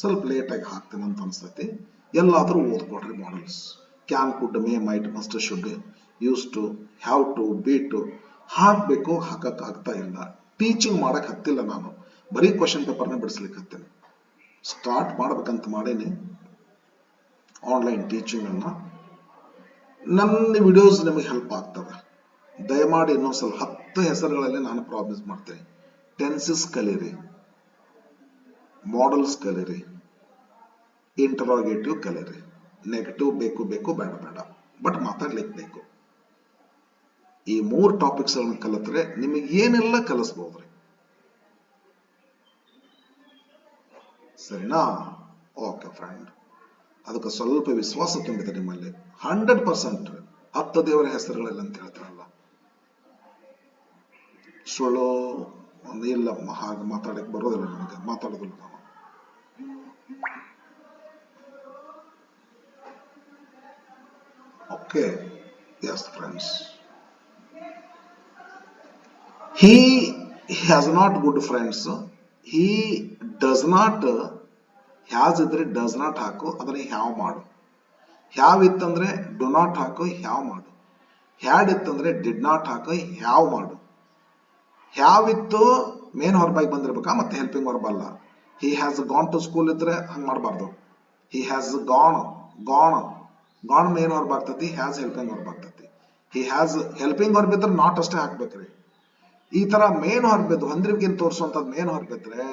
ಸ್ವಲ್ಪ ಲೇಟ್ ಆಗಿ ಹಾಕ್ತೇನೆ ಅಂತ ಅನ್ಸ್ತೈತಿ. ಎಲ್ಲಾದ್ರೂ ಓದ್ಕೊಡ್ರಿ modals. Can, could, may, might, must, should, use to, have to, be to ಹಾಕ್ಬೇಕು. ಹಾಕಕ್ ಆಗ್ತಾ ಇಲ್ಲ. ಟೀಚಿಂಗ್ ಮಾಡಕ್ ಹತ್ತಿಲ್ಲ, ನಾನು ಬರೀ ಕ್ವಶನ್ ಪೇಪರ್ನ ಬಿಡಿಸ್ಲಿಕ್ಕೆ ಹತ್ತೇನೆ. ಸ್ಟಾರ್ಟ್ ಮಾಡ್ಬೇಕಂತ ಮಾಡೇನಿ ಆನ್ಲೈನ್ ಟೀಚಿಂಗ್ ಅನ್ನ. ನನ್ನ ವಿಡಿಯೋಸ್ ನಿಮಗೆ ಹೆಲ್ಪ್ ಆಗ್ತವೆ. ದಯಮಾಡಿ ಇನ್ನೊಂದ್ಸಲ 10 ಹೆಸರುಗಳಲ್ಲಿ ನಾನು ಪ್ರಾಮಿಸ್ ಮಾಡ್ತೇನೆ. ಟೆನ್ಸಸ್ ಕಲೀರಿ, ಮಾಡಲ್ಸ್ ಕಲೀರಿ, ಇಂಟರೋಗೇಟಿವ್ ಕಲೀರಿ. ನೆಗೆಟಿವ್ ಬೇಕು ಬೇಡ ಬಟ್ ಮಾತಾಡ್ಲಿಕ್ಕೆ ಬೇಕು. ಈ 3 ಟಾಪಿಕ್ಸ್ ಗಳನ್ನ ಕಲಿತ್ರೆ ನಿಮಗೆ ಏನೆಲ್ಲ ಕಲಿಸ್ಬೋದ್ರಿ. ಸರಿನಾ? ಓಕೆ ಫ್ರೆಂಡ್, ಅದಕ್ಕೆ ಸ್ವಲ್ಪ ವಿಶ್ವಾಸ ತುಂಬಿದೆ ನಿಮ್ಮಲ್ಲಿ. 100% 10 ದೇವರ ಹೆಸರುಗಳೆಲ್ಲ ಅಂತ ಹೇಳ್ತಾರಲ್ಲ, ಸುಳ್ಳು ಇಲ್ಲ. ಹಾಗೆ ಮಾತಾಡಕ್ಕೆ ಬರೋದಿಲ್ಲ, ನನಗೆ ಮಾತಾಡೋದಿಲ್ಲ ನಾನು. Okay, yes friends, he has not good friends, he does not, has ಇದ್ರೆ does not ಹಾಕು, ಅದನ್ನ ಹ್ಯಾವ್ ಮಾಡು. ಹ್ಯಾವ್ ಇತ್ತಂದ್ರೆ ಡು ನಾಟ್ ಹಾಕು, ಹ್ಯಾವ್ ಮಾಡು. ಹ್ಯಾಡ್ ಇತ್ತಂದ್ರೆ ಡಿಡ್ ನಾಟ್ ಹಾಕು, ಹ್ಯಾವ್ ಮಾಡು. ಹ್ಯಾವ್ ಇತ್ತು ಮೇನ್ ಹೊರಬಾಗಿ ಬಂದಿರ್ಬೇಕಾ, ಮತ್ತೆ ಹೆಲ್ಪಿಂಗ್ ವರ್ಬ್ ಅಲ್ಲ. He has gone to school ಇದ್ರೆ ಹಂಗ್ ಮಾಡಬಾರ್ದು. He has gone main verb ಆಗ್ತತಿ, ಹ್ಯಾಸ್ ಹೆಲ್ಪಿಂಗ್ ವರ್ಬ್ ಆಗ್ತತಿ. ಹಿ ಹ್ಯಾಸ್ ಹೆಲ್ಪಿಂಗ್ ವರ್ಬ್ ಇದ್ರೆ ನಾಟ್ ಅಷ್ಟೇ ಹಾಕ್ಬೇಕ್ರಿ. ಈ ತರ ಮೇನ್ ಹೊರಬಿದ್ದು ಹೊಂದ್ರಿಕೆನ್ ತೋರಿಸುವಂತದ್ ಮೇನ್ ಹೊರಬಿದ್ರೆ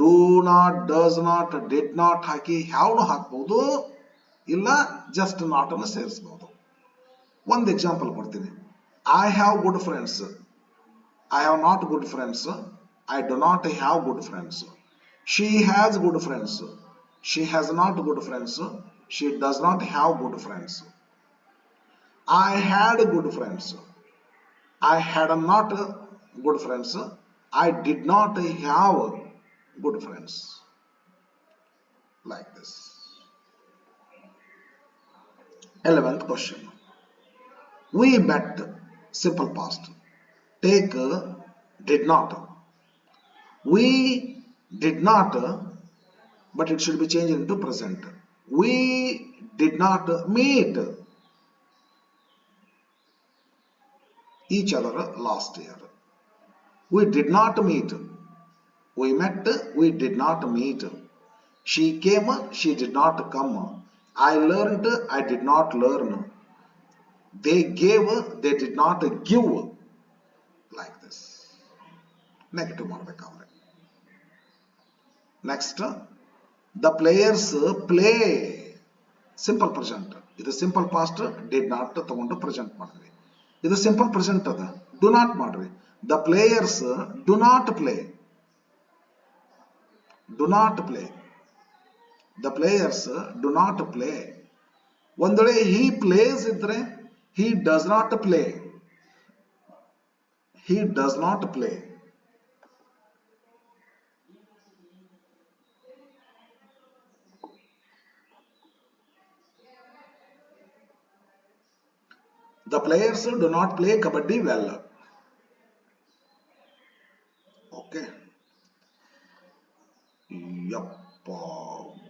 do not, does not, did not ಹಾಕಿ ಹ್ಯಾವ್ನು ಹಾಕ್ಬಹುದು, ಇಲ್ಲ ಜಸ್ಟ್ ನಾಟ್ ಅನ್ನು ಸೇರಿಸಬಹುದು. ಒಂದು ಎಕ್ಸಾಂಪಲ್ ಕೊಡ್ತೀನಿ. I have good friends, I have not good friends, I do not have good friends. She has good friends, she has not good friends, she does not have good friends. I had good friends, I had not good friends, I did not have good friends. Like this. 11th question. We met, simple past. Take did not. We did not, but it should be changed into present. We did not meet each other last year. We did not meet. We met, we did not meet. She came, she did not come. I learned, I did not learn. They gave, they did not give. Like this. Negative ಮಾಡಬೇಕಾದ್ರೆ. Next, the players play. Simple present. ಇದು simple past, did not ತಗೊಂಡು present ಮಾಡಿದ್ವಿ. ಇದು simple present ಅದ, do not ಮಾಡ್ರಿ. The players do not play, do not play, the players do not play. ಒಂದ್ ವೇಳೆ ಹಿ place ಇದ್ರೆ he does not play, he does not play. The players do not play kabaddi well. Okay. ಯಪ್ಪ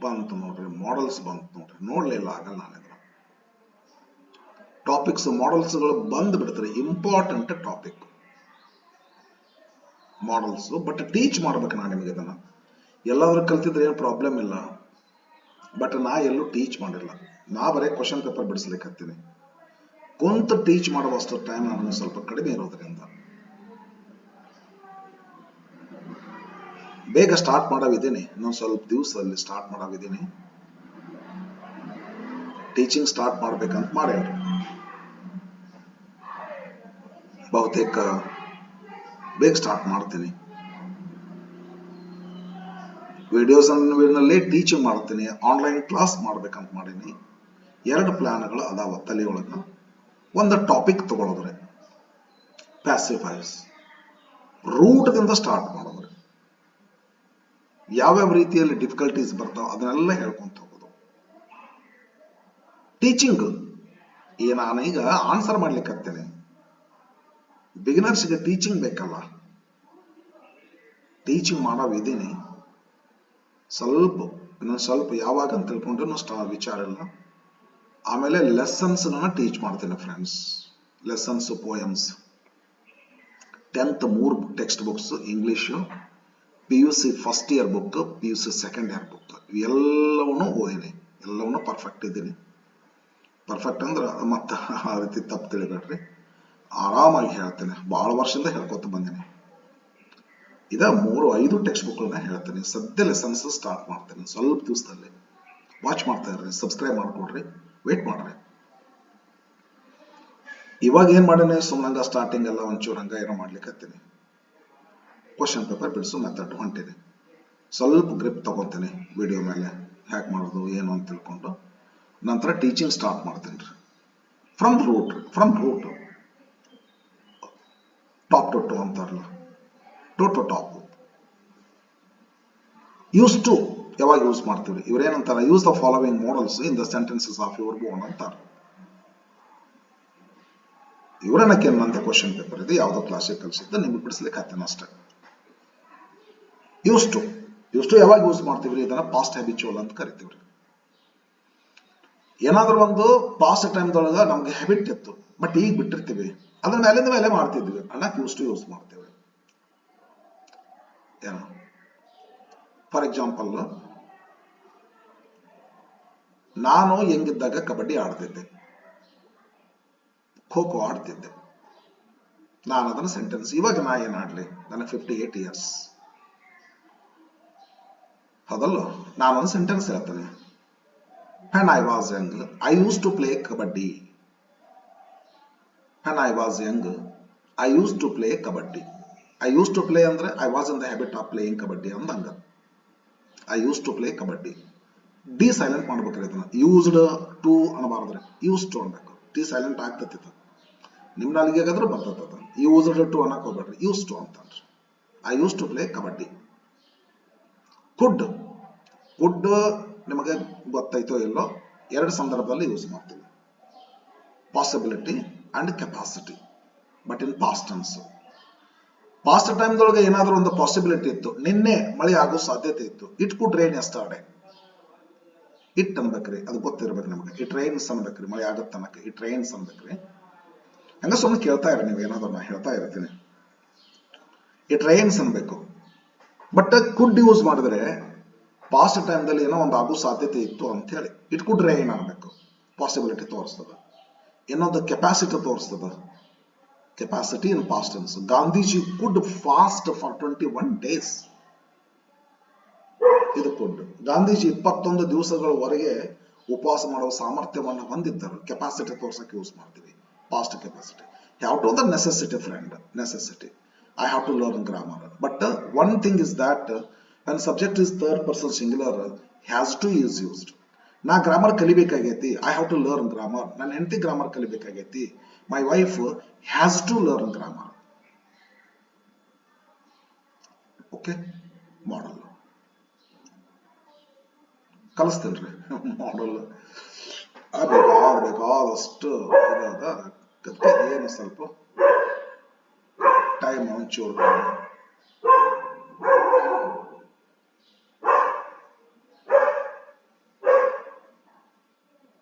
ಬಂತು ನೋಡ್ರಿ, models ಬಂತು ನೋಡ್ರಿ, ನೋಡ್ಲಿಲ್ಲ ಆಗಲ್ಲ ನಾನಿದ್ರ. ಟಾಪಿಕ್ಸ್ ಮಾಡಲ್ಸ್ಗಳು ಬಂದು ಬಿಡ್ತಾರೆ, important topic models. But teach ಮಾಡ್ಬೇಕು ನಾ ನಿಮಗೆ ಇದನ್ನ. ಎಲ್ಲಾದ್ರೂ ಕಲ್ತಿದ್ರೆ ಏನು ಪ್ರಾಬ್ಲಮ್ ಇಲ್ಲ, ಬಟ್ ನಾ ಎಲ್ಲೂ ಟೀಚ್ ಮಾಡಿಲ್ಲ. ನಾ ಬರೀ ಕ್ವಶನ್ ಪೇಪರ್ ಬಿಡಿಸ್ಲಿಕ್ಕೆ ಹತ್ತೀನಿ. ಕುಂತು ಟೀಚ್ ಮಾಡುವಷ್ಟು ಟೈಮ್ ನನಗೆ ಸ್ವಲ್ಪ ಕಡಿಮೆ ಇರೋದ್ರಿಂದ ಬೇಗ ಸ್ಟಾರ್ಟ್ ಮಾಡೋವಿದ್ದೀನಿ. ಇನ್ನೊಂದು ಸ್ವಲ್ಪ ದಿವಸದಲ್ಲಿ ಸ್ಟಾರ್ಟ್ ಮಾಡೋವಿದ್ದೀನಿ. ಟೀಚಿಂಗ್ ಸ್ಟಾರ್ಟ್ ಮಾಡ್ಬೇಕಂತ ಮಾಡೇನ್ರಿ. ಬಹುತೇಕ ಬೇಗ ಸ್ಟಾರ್ಟ್ ಮಾಡ್ತೀನಿ. ವಿಡಿಯೋಸ್ ನಲ್ಲಿ ಟೀಚಿಂಗ್ ಮಾಡ್ತೀನಿ, ಆನ್ಲೈನ್ ಕ್ಲಾಸ್ ಮಾಡ್ಬೇಕಂತ ಮಾಡೀನಿ. 2 ಪ್ಲಾನ್ಗಳು ಅದಾವ ತಲೆಯೊಳಗ. ಒಂದು ಟಾಪಿಕ್ ತಗೊಳ್ಳೋದ್ರೆ ಪ್ಯಾಸಿವ್ ವಾಯ್ಸ್ ರೂಟ್ದಿಂದ ಸ್ಟಾರ್ಟ್ ಮಾಡೋದ್ರೆ ಯಾವ್ಯಾವ ರೀತಿಯಲ್ಲಿ ಡಿಫಿಕಲ್ಟೀಸ್ ಬರ್ತಾವ ಅದನ್ನೆಲ್ಲ ಹೇಳ್ಕೊಂತ ಹೋಗೋದು. ಟೀಚಿಂಗ್ ನಾನೀಗ ಆನ್ಸರ್ ಮಾಡ್ಲಿಕ್ಕೆ ಹತ್ತೇನೆ. ಬಿಗಿನರ್ಸ್ಗೆ ಟೀಚಿಂಗ್ ಬೇಕಲ್ಲ, ಟೀಚಿಂಗ್ ಮಾಡೋವಿದ್ದೀನಿ. ಇನ್ನೊಂದು ಸ್ವಲ್ಪ ಯಾವಾಗ ಅಂತ ತಿಳ್ಕೊಂಡ್ರೆ ವಿಚಾರ ಇಲ್ಲ. ಆಮೇಲೆ ಲೆಸನ್ಸ್ ಟೀಚ್ ಮಾಡ್ತೀನಿ friends. Lessons, poems. 10th 3 text books, English, PUC first year book, PUC second year book, ಇವೆಲ್ಲವನ್ನೂ ಓದಿನಿ. ಎಲ್ಲವನ್ನೂ ಪರ್ಫೆಕ್ಟ್ ಇದ್ದೀನಿ. ಪರ್ಫೆಕ್ಟ್ ಅಂದ್ರೆ ಮತ್ತೆ ಆ ರೀತಿ ತಪ್ಪು ತಿಳಿಬೇಡ್ರಿ, ಆರಾಮಾಗಿ ಹೇಳ್ತೇನೆ. ಭಾಳ ವರ್ಷದಿಂದ ಹೇಳ್ಕೊತ ಬಂದೀನಿ. 3-5 ಟೆಕ್ಸ್ಟ್ ಬುಕ್ಗಳನ್ನ ಹೇಳ್ತೀನಿ. ಸದ್ಯ ಲೆಸನ್ಸ್ ಸ್ಟಾರ್ಟ್ ಮಾಡ್ತೇನೆ ಸ್ವಲ್ಪ ದಿವಸದಲ್ಲಿ. ವಾಚ್ ಮಾಡ್ತಾ ಇರ್ರಿ, ಸಬ್ಸ್ಕ್ರೈಬ್ ಮಾಡ್ಕೊಡ್ರಿ, ವೇಟ್ ಮಾಡ್ರಿ. ಇವಾಗ ಏನ್ ಮಾಡೇನೆ, ಸುಮ್ಮನಂಗ ಸ್ಟಾರ್ಟಿಂಗ್ ಎಲ್ಲ ಒಂಚೂರು ಹಂಗ ಏನೋ ಮಾಡ್ಲಿಕ್ಕೆ ಹತ್ತೀನಿ. ಕ್ವಶನ್ ಪೇಪರ್ ಬಿಡಿಸೋ ಮೆಥಡ್ ಹೊಂಟೀನಿ. ಸ್ವಲ್ಪ ಗ್ರಿಪ್ ತಗೊಂತೀನಿ ವಿಡಿಯೋ ಮೇಲೆ, ಹ್ಯಾಕ್ ಮಾಡೋದು ಏನು ಅಂತ ತಿಳ್ಕೊಂಡು. ನಂತರ ಟೀಚಿಂಗ್ ಸ್ಟಾರ್ಟ್ ಮಾಡ್ತೀನಿ ರೀ. From root top to to ಅಂತಾರಲ್ಲ, ಟು ಟಾಪ್. ಯೂಸ್ ಟು ಯಾವಾಗ ಯೂಸ್ ಮಾಡ್ತೀವಿ? ಇವ್ರೇನಂತಾರ, use the following modals in the sentences of your own ಅಂತಾರ. ಇವರನ್ನಕ್ಕೆ ಏನಂತ ಕ್ವಶನ್ ಪೇಪರ್ ಇದೆ, ಯಾವುದೋ ಕ್ಲಾಸಿಗೆ ಕಲಿಸಿದ್ದ ನಿಮ್ಗೆ ಬಿಡಿಸ್ಲಿಕ್ಕೆ ಹತ್ತೇನೆ ಅಷ್ಟೇ. ಯೂಸ್ ಟು ಯಾವಾಗ ಯೂಸ್ ಮಾಡ್ತೀವ್ರಿ? ಇದನ್ನ ಪಾಸ್ಟ್ ಹ್ಯಾಬಿಚುವಲ್ ಅಂತ ಕರಿತೀವ್ರಿ. ಏನಾದ್ರೂ ಒಂದು ಪಾಸ್ಟ್ ಟೈಮ್ದೊಳಗ ನಮ್ಗೆ ಹ್ಯಾಬಿಟ್ ಇತ್ತು, ಬಟ್ ಈಗ ಬಿಟ್ಟಿರ್ತೀವಿ, ಅದನ್ನ ಮೇಲಿಂದ ಮೇಲೆ ಮಾಡ್ತಿದ್ವಿ, ಅನ್ನಕ್ಕೆ ಯೂಸ್ ಮಾಡ್ತೇವೆ. ಏನು ಫಾರ್ ಎಕ್ಸಾಂಪಲ್, ನಾನು ಹೆಂಗಿದ್ದಾಗ ಕಬಡ್ಡಿ ಆಡ್ತಿದ್ದೆ, ಖೋ ಖೋ ಆಡ್ತಿದ್ದೆ. ನಾನು ಅದನ್ನ ಸೆಂಟೆನ್ಸ್, ಇವಾಗ ನಾ ಏನ್ ಆಡ್ಲಿ, ನನಗೆ 58 years. ಹೌದಲ್ಲ? ನಾನೊಂದು ಸೆಂಟೆನ್ಸ್ ಹೇಳ್ತೇನೆ. When I was young, I used to play kabaddi. When I was young, I used to play kabaddi. I used to play ಅಂದ್ರೆ I was in the habit of playing kabaddi ಅಂದಂಗ. I used to play kabaddi. D silent ಮಾಡ್ಬೇಕ್ರಿ ಇದನ್ನ. Used to ಅನ್ನಬಾರ್ದ್ರಿ, use to ಅನ್ಬೇಕು. D silent ಆಗ್ತತಿ. ನಿಮ್ ನಾಲಿಗೆ ಆಗಾದ್ರೆ ಬರ್ತದ. ಯೂಸ್ಡ್ ಟು ಅನ್ನಕ್ ಹೋಗ್ಬೇಡ್ರಿ, ಯೂಸ್ ಟು ಅಂತನ್ರಿ. I use to play kabaddi. Could could ನಿಮಗೆ ಗೊತ್ತಾಯ್ತೋ ಇಲ್ಲೋ, ಎರಡು ಸಂದರ್ಭದಲ್ಲಿ ಯೂಸ್ ಮಾಡ್ತೀವಿ. Possibility and capacity, but in past tense. Past ಟೈಮ್ದೊಳಗೆ ಏನಾದ್ರೂ ಒಂದು ಪಾಸಿಬಿಲಿಟಿ ಇತ್ತು, ನಿನ್ನೆ ಮಳೆ ಆಗೋ ಸಾಧ್ಯತೆ ಇತ್ತು. It could rain yesterday. It ಅನ್ಬೇಕ್ರಿ, ಅದು ಗೊತ್ತಿರ್ಬೇಕು ನಮಗೆ. ಇಟ್ ರೈನ್ಸ್ ಅನ್ಬೇಕ್ರಿ, ಮಳೆ ಆಗತ್ತ ಅನ್ನಕ್ಕೆ ಇಟ್ ರೈನ್ಸ್ ಅನ್ಬೇಕ್ರಿ. ಹಂಗ ಸುಮ್ಮನೆ ಕೇಳ್ತಾ ಇರ, ನೀವು ಏನಾದ್ರು ನಾ ಹೇಳ್ತಾ ಇರ್ತೀನಿ. ಇಟ್ ರೈನ್ಸ್ ಅನ್ಬೇಕು. ಬಟ್ ಕುಡ್ ಯೂಸ್ ಮಾಡಿದ್ರೆ ಪಾಸ್ಟ್ ಟೈಮ್ದಲ್ಲಿ ಏನೋ ಒಂದು ಆಗೋ ಸಾಧ್ಯತೆ ಇತ್ತು ಅಂತ ಹೇಳಿ ಇಟ್ ಕುಡ್ ರೈನ್ ಅನ್ಬೇಕು. ಪಾಸಿಬಿಲಿಟಿ ತೋರಿಸ್ತದ. ಇನ್ನೊಂದು ಕೆಪಾಸಿಟಿ ತೋರಿಸ್ತದ. Capacity in past tense. Gandhiji could fast for 21 days. ಇದು ಕುಡ್. ಗಾಂಧೀಜಿ 21 ದಿವಸಗಳವರೆಗೆ ಉಪವಾಸ ಮಾಡುವ ಸಾಮರ್ಥ್ಯವನ್ನು ಹೊಂದಿದ್ದರು. ಕೆಪಾಸಿಟಿ ತೋರ್ಸಕ್ಕೆ ಯೂಸ್ ಮಾಡ್ತೀವಿ, past capacity. Have to the necessity friend, necessity. I have to learn grammar. But one thing is that when subject is third person singular, has to is used. ನಾ grammar ಕಲಿಬೇಕಾಗೈತಿ, I have to learn grammar. ನನ್ನ ಹೆಂಡತಿ grammar ಕಲಿಬೇಕಾಗೈತಿ, my wife has to learn grammar. Okay, modal ಕಲಿಸ್ತೇನ್ರಿ. Modal ಬೇಕಾದಷ್ಟು ಇದಾದ ಕತೆ. ಏನು ಸ್ವಲ್ಪ ಟೈಮ್ ಒಂಚೂರು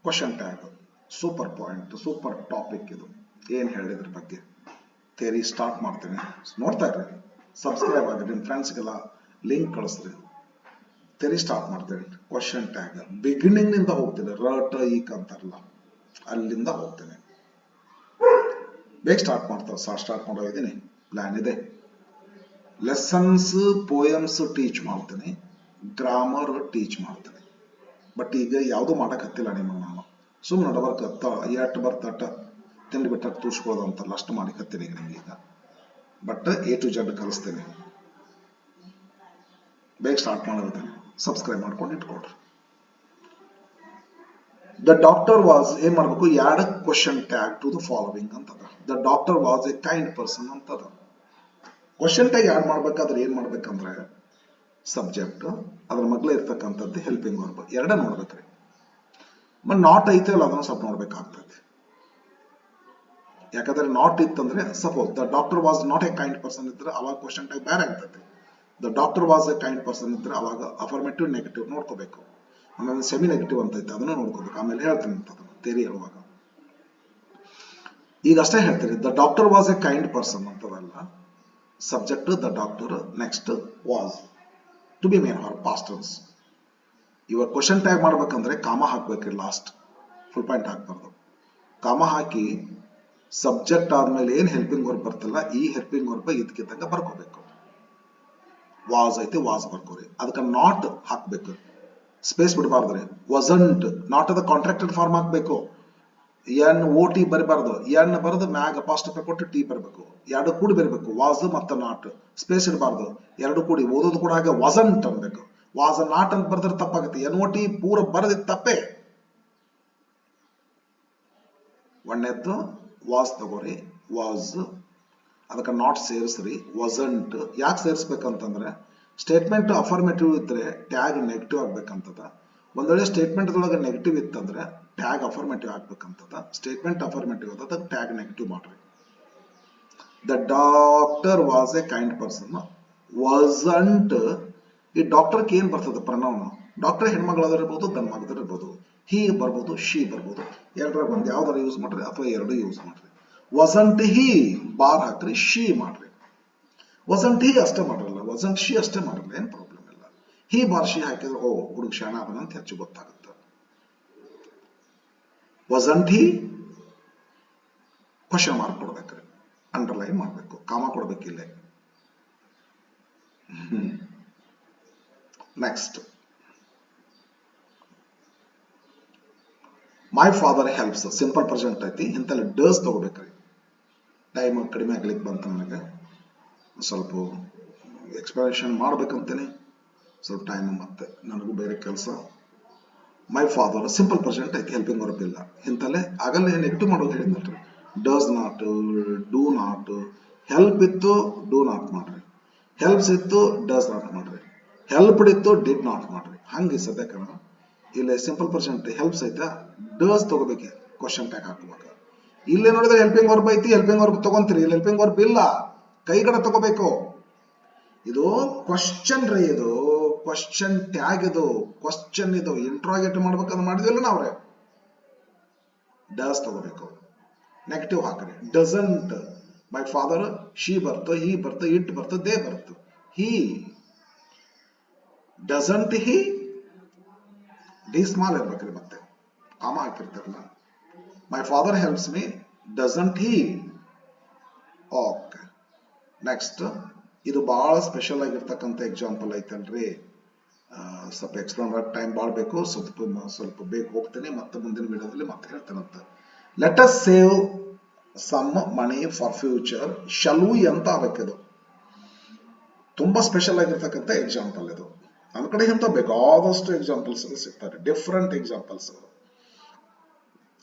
question tag. Super point, super topic ಇದು. ಏನ್ ಹೇಳಿದ್ರ ಬಗ್ಗೆ ಥಿಯರಿ ಸ್ಟಾರ್ಟ್ ಮಾಡ್ತೀನಿ, ನೋಡ್ತಾ ಇರ್ರಿ. ಸಬ್ಸ್ಕ್ರೈಬ್ ಆಗ್ರಿ, ನಿಮ್ಮ ಫ್ರೆಂಡ್ಸ್ಗೆಲ್ಲ ಲಿಂಕ್ ಕಳಿಸ್ರಿ. ಥಿಯರಿ ಸ್ಟಾರ್ಟ್ ಮಾಡ್ತೀನಿ. ಕ್ವಶನ್ ಟ್ಯಾಗ್ ಬಿಗಿನಿಂಗ್ ನಿಂದ ಹೋಗ್ತೀನಿ. ರಟ ಈಕ್ ಅಂತಾರಲ್ಲ, ಅಲ್ಲಿಂದ ಹೋಗ್ತೀನಿ. ಬೇಗ ಸ್ಟಾರ್ಟ್ ಮಾಡೋ ಇದ್ದೀನಿ. ಪ್ಲಾನ್ ಇದೆ. ಲೆಸನ್ಸ್, ಪೋಯಮ್ಸ್ ಟೀಚ್ ಮಾಡ್ತೀನಿ, ಗ್ರಾಮರ್ ಟೀಚ್ ಮಾಡ್ತೀನಿ. ಬಟ್ ಈಗ ಯಾವುದು ಮಾಡಕ್ ಹತ್ತಿಲ್ಲ ನಿಮಗೆ ನಾನು. ಸುಮ್ಮನೆ ನಡಬರ್ಕ ಎಟ್ ಬರ್ತಟ ತಿಂಡಿ ಬಿಟ್ಟ ತೂರ್ಸ್ಕೊಳ್ಳೋದು ಅಂತಲ್ಲ, ಅಷ್ಟು ಮಾಡಿ ಹತ್ತೀನಿ ನಿಮ್ಗೆ ಈಗ. But A to Z ಕಲಿಸ್ತೀನಿ. ಬೇಗ ಸ್ಟಾರ್ಟ್ ಮಾಡೋದಿದ್ದೀನಿ. ಸಬ್ಸ್ಕ್ರೈಬ್ ಮಾಡ್ಕೊಂಡು ಇಟ್ಕೊಡ್ರಿ. ದ ಡಾಕ್ಟರ್ ವಾಸ್ ಏನ್ ಮಾಡ್ಬೇಕು, ಎರಡು question tag to the following ಅಂತದ. The doctor was a kind person ಅಂತದ. ಕ್ವಶನ್ ಟ್ಯಾಗ್ ಯಾಡ್ ಮಾಡ್ಬೇಕಾದ್ರೆ ಏನ್ ಮಾಡ್ಬೇಕಂದ್ರೆ ಸಬ್ಜೆಕ್ಟ್, ಅದ್ರ ಮಗ್ಲೇ ಇರ್ತಕ್ಕಂಥದ್ದು ಹೆಲ್ಪಿಂಗ್ ವರ್ಬ್, ಎರಡ ನೋಡ್ಬೇಕ್ರಿ. ಮತ್ ನಾಟ್ ಐತೆ ಅಲ್ಲ, ಅದನ್ನ ಸ್ವಲ್ಪ ನೋಡ್ಬೇಕಾಗ್ತದೆ. ಯಾಕಂದ್ರೆ ನಾಟ್ ಇತ್ತಂದ್ರೆ, suppose the doctor was not A kind person ಇದ್ರೆ ಅವಾಗ ಕ್ವಶನ್ ಟ್ಯಾಗ್ ಬೇರೆ ಆಗ್ತದೆ. The doctor was a kind person ಇದ್ರೆ ಅವಾಗ ಅಫರ್ಮೇಟಿವ್, ನೆಗೆಟಿವ್ ನೋಡ್ಕೋಬೇಕು. ಆಮೇಲೆ ಸೆಮಿ ನೆಗೆಟಿವ್ ಅಂತ ಐತೆ, ಅದನ್ನು ನೋಡ್ಕೋಬೇಕು. ಆಮೇಲೆ ಹೇಳ್ತೀನಿ ಅಂತ ಅದನ್ನ ಥಿಯರಿ ಹೇಳುವಾಗ. ಈಗ ಅಷ್ಟೇ ಹೇಳ್ತೀರಿ, the doctor was a kind person ಅಂತದಲ್ಲ. Subject the doctor, next was to be main or past tense. ಇವಾಗ ಕ್ವಶನ್ ಟ್ಯಾಗ್ ಮಾಡ್ಬೇಕಂದ್ರೆ ಕಾಮ ಹಾಕ್ಬೇಕ್ರಿ. ಲಾಸ್ಟ್ ಫುಲ್ ಪಾಯಿಂಟ್ ಹಾಕ್ಬಾರ್ದು. ಕಾಮ ಹಾಕಿ ಸಬ್ಜೆಕ್ಟ್ ಆದ್ಮೇಲೆ ಏನ್ ಹೆಲ್ಪಿಂಗ್ ವರ್ಬ್ ಬರ್ತಲ್ಲ, ಈ ಹೆಲ್ಪಿಂಗ್ ವರ್ಬ್ ಇದಕ್ಕಿದ್ದಂಗ ಬರ್ಕೋಬೇಕು. ವಾಸ್ ಐತಿ, ವಾಸ್ ಬರ್ಕೋರಿ. ಅದಕ್ಕೆ ನಾಟ್ ಹಾಕ್ಬೇಕು, ಸ್ಪೇಸ್ ಬಿಡಬಾರ್ದ್ರಿ. ವಸಂಟ್, ನಾಟ್ ಅದ ಕಾಂಟ್ರಾಕ್ಟೆಡ್ ಫಾರ್ಮ್ ಹಾಕ್ಬೇಕು. NOT ಬರಬಾರ್ದು. ಎನ್ ಬರೆದು ಮ್ಯಾಗ ಅಪಾಸ್ಟ್ರಫಿ ಕೊಟ್ಟು ಟಿ ಬರಬೇಕು. ಎರಡು ಕೂಡಿ ಬರಬೇಕು, ವಾಸ್ ಮತ್ತು ನಾಟ್. ಸ್ಪೇಸ್ ಇಡಬಾರ್ದು, ಎರಡು ಕೂಡಿ. ಓದೋದು ಕೂಡ ಹಾಗೆ ವಸಂಟ್ ಅನ್ಬೇಕು. ವಾಸ್ ನಾಟ್ ಅಂತ ಬರೆದ್ರೆ ತಪ್ಪಾಗುತ್ತೆ. NOT ಪೂರ ಬರೆದಿದ್ದು ತಪ್ಪೇ. ಒಂದನೇದ್ದು ವಾಸ್ ತಗೋರಿ, ವಾಸ್, ಅದಕ್ಕೆ ನಾಟ್ ಸೇರಿಸ್ರಿ. ವಸಂಟ್ ಯಾಕೆ ಸೇರಿಸ್ಬೇಕಂತಂದ್ರೆ, ಸ್ಟೇಟ್ಮೆಂಟ್ ಅಫರ್ಮೇಟಿವ್ ಇದ್ರೆ ಟ್ಯಾಗ್ ನೆಗೆಟಿವ್ ಆಗ್ಬೇಕಂತದ. ಒಂದ್ ವೇಳೆ ಸ್ಟೇಟ್ಮೆಂಟ್ ಒಳಗೆ ನೆಗೆಟಿವ್ ಇತ್ತಂದ್ರೆ ಟ್ಯಾಗ್ ಅಫರ್ಮೇಟಿವ್ ಆಗ್ಬೇಕಂತದ. ಸ್ಟೇಟ್ಮೆಂಟ್ ಅಫರ್ಮೇಟಿವ್ ಅದ, ಟ್ಯಾಗ್ ನೆಗೆಟಿವ್ ಮಾಡ್ರಿ. The doctor was a kind person. Wasn't, ಈ ಡಾಕ್ಟರ್ಗೆ ಏನ್ ಬರ್ತದೆ ಪ್ರನೌನ್. ಡಾಕ್ಟರ್ ಹೆಣ್ಮಗಳದಿರ್ಬೋದು, ಗಂಡ್ ಮಗದಿರ್ಬೋದು. ಹಿ ಬರ್ಬೋದು, ಶಿ ಬರ್ಬೋದು. ಎರಡರ ಒಂದು ಯಾವ್ದಾರ ಯೂಸ್ ಮಾಡ್ರಿ, ಅಥವಾ ಎರಡು ಯೂಸ್ ಮಾಡ್ರಿ. ವಸಂಟ್ ಹಿ ಬಾರ್ ಹಾಕ್ರಿ, ಶಿ ಮಾಡ್ರಿ. ವಸಂಟ್ ಹಿ ಅಷ್ಟೇ ಮಾಡ್ರಲ್ಲ, ವಸಂಟ್ ಶಿ ಅಷ್ಟೇ ಮಾಡ್ರಲ್ಲ, ಏನ್ ಪ್ರಾಬ್ಲಮ್ ಇಲ್ಲ. ಹಿ ಬಾರ್ ಶಿ ಹಾಕಿದ್ರೆ ಓ ಹುಡುಗ ಶಾಣ ಅದನ್ನ ಅಂತ ಹೆಚ್ಚು ಗೊತ್ತಾಗುತ್ತೆ. ವಸಂಟ್ ಹಿ ಕ್ವಶನ್ ಮಾರ್ಕ್ ಕೊಡ್ಬೇಕ್ರಿ, ಅಂಡರ್ಲೈನ್ ಮಾಡ್ಬೇಕು, ಕಾಮ ಕೊಡ್ಬೇಕಿಲ್ಲ. Next my father helps simple present ಐತಿ, ಇಂತಲ್ಲಿ ಡಸ್ ತಗೋಬೇಕ್ರಿ. ಟೈಮ್ ಕಡಿಮೆ ಆಗ್ಲಿಕ್ಕೆ ಬಂತ, ನನಗೆ ಸ್ವಲ್ಪ ಎಕ್ಸ್ಪ್ಲನೇಷನ್ ಮಾಡ್ಬೇಕಂತೇನೆ, ಸ್ವಲ್ಪ ಟೈಮ್ ಮತ್ತೆ ನನಗೂ ಬೇರೆ ಕೆಲಸ. ಮೈ ಫಾದರ್ ಸಿಂಪಲ್ ಪ್ರೆಸೆಂಟ್ ಐತಿ, ಹೆಲ್ಪಿಂಗ್ ವರ್ಬ್ ಇಲ್ಲ. ಇಂತಲ್ಲೇ ಆಗಲ್ಲೇ ನೆಗೆಟಿವ್ ಮಾಡೋದು ಹೇಳಿದ್ನಲ್ರಿ, does not, do not. Help ಇತ್ತು ಡೂ ನಾಟ್ ಮಾಡ್ರಿ, ಹೆಲ್ಪ್ಸ್ ಇತ್ತು ಡಸ್ ನಾಟ್ ಮಾಡ್ರಿ, ಹೆಲ್ಪ್ಡ್ ಇತ್ತು ಡಿಡ್ ನಾಟ್ ಮಾಡ್ರಿ. ಹಂಗೆ ಸದ್ಯಕ್ಕೆ ಇಲ್ಲಿ ಸಿಂಪಲ್ ಪ್ರೆಸೆಂಟ್ ಹೆಲ್ಪ್ಸ್ ಐತಾ, ಡಸ್ ತಗೋಬೇಕು, ಕ್ವಶನ್ ಟ್ಯಾಗ್ ಹಾಕ್ಬೇಕು. ಇಲ್ಲೇ ನೋಡಿದ್ರೆ ಹೆಲ್ಪಿಂಗ್ ವರ್ಬ್ ಐತಿ, ಹೆಲ್ಪಿಂಗ್ ವರ್ಬ್ ತಗೊಂತೀರಿ, ಇಲ್ಲಿ ಹೆಲ್ಪಿಂಗ್ ವರ್ಬ್ ಇಲ್ಲ, ಕೈಗಡೆ ತಗೋಬೇಕು. ಇದು ಕ್ವಶನ್ ರೀ, ಇದು ಕ್ವಶನ್ ಟ್ಯಾಗ್, ಇದು ಕ್ವಶನ್, ಇದು ಇಂಟ್ರಾಗೇಟ್ ಮಾಡ್ಬೇಕಂತ ಮಾಡಿದ್ವಿಲ್ಲ ನಾವ್ರೆ, ಡಸ್ ತಗೋಬೇಕು. ನೆಗೆಟಿವ್ ಹಾಕ್ರಿ, ಡಸಂಟ್. ಮೈ ಫಾದರ್ ಶಿ ಬರ್ತು, ಹಿ ಬರ್ತು, ಇಟ್ ಬರ್ತು, ದೇ ಬರ್ತು. He doesn't, he the small ಇರ್ಬೇಕ್ರಿ, ಮತ್ತೆ ಕಾಮ ಹಾಕಿರ್ತಾರಲ್ಲ. My father helps me, doesn't he. Okay, next ಇದು ಬಹಳ ಸ್ಪೆಷಲ್ ಆಗಿರ್ತಕ್ಕಂಥ ಎಕ್ಸಾಂಪಲ್ ಐತಲ್ರಿ. ಸ್ವಲ್ಪ ಎಕ್ಸ್ಪ್ಲೇನ್ ಮಾಡಕ್ಕೆ ಟೈಮ್ ಭಾಳ ಬೇಕು, ಸ್ವಲ್ಪ ಬೇಗ ಹೋಗ್ತೇನೆ, ಮತ್ತೆ ಮುಂದಿನ ವಿಡಿಯೋದಲ್ಲಿ ಮತ್ತೆ ಹೇಳ್ತೇನಂತ. Let us save some money for future, shall we ಅಂತ ಆಗಬೇಕಿದು. ತುಂಬಾ ಸ್ಪೆಷಲ್ ಆಗಿರ್ತಕ್ಕಂಥ ಎಕ್ಸಾಂಪಲ್ ಇದು. ನನ್ನ ಕಡೆ ಎಂತ ಬೇಕಾದಷ್ಟು ಎಕ್ಸಾಂಪಲ್ಸ್ ಸಿಗ್ತಾರೆ, ಡಿಫ್ರೆಂಟ್ ಎಕ್ಸಾಂಪಲ್ಸ್.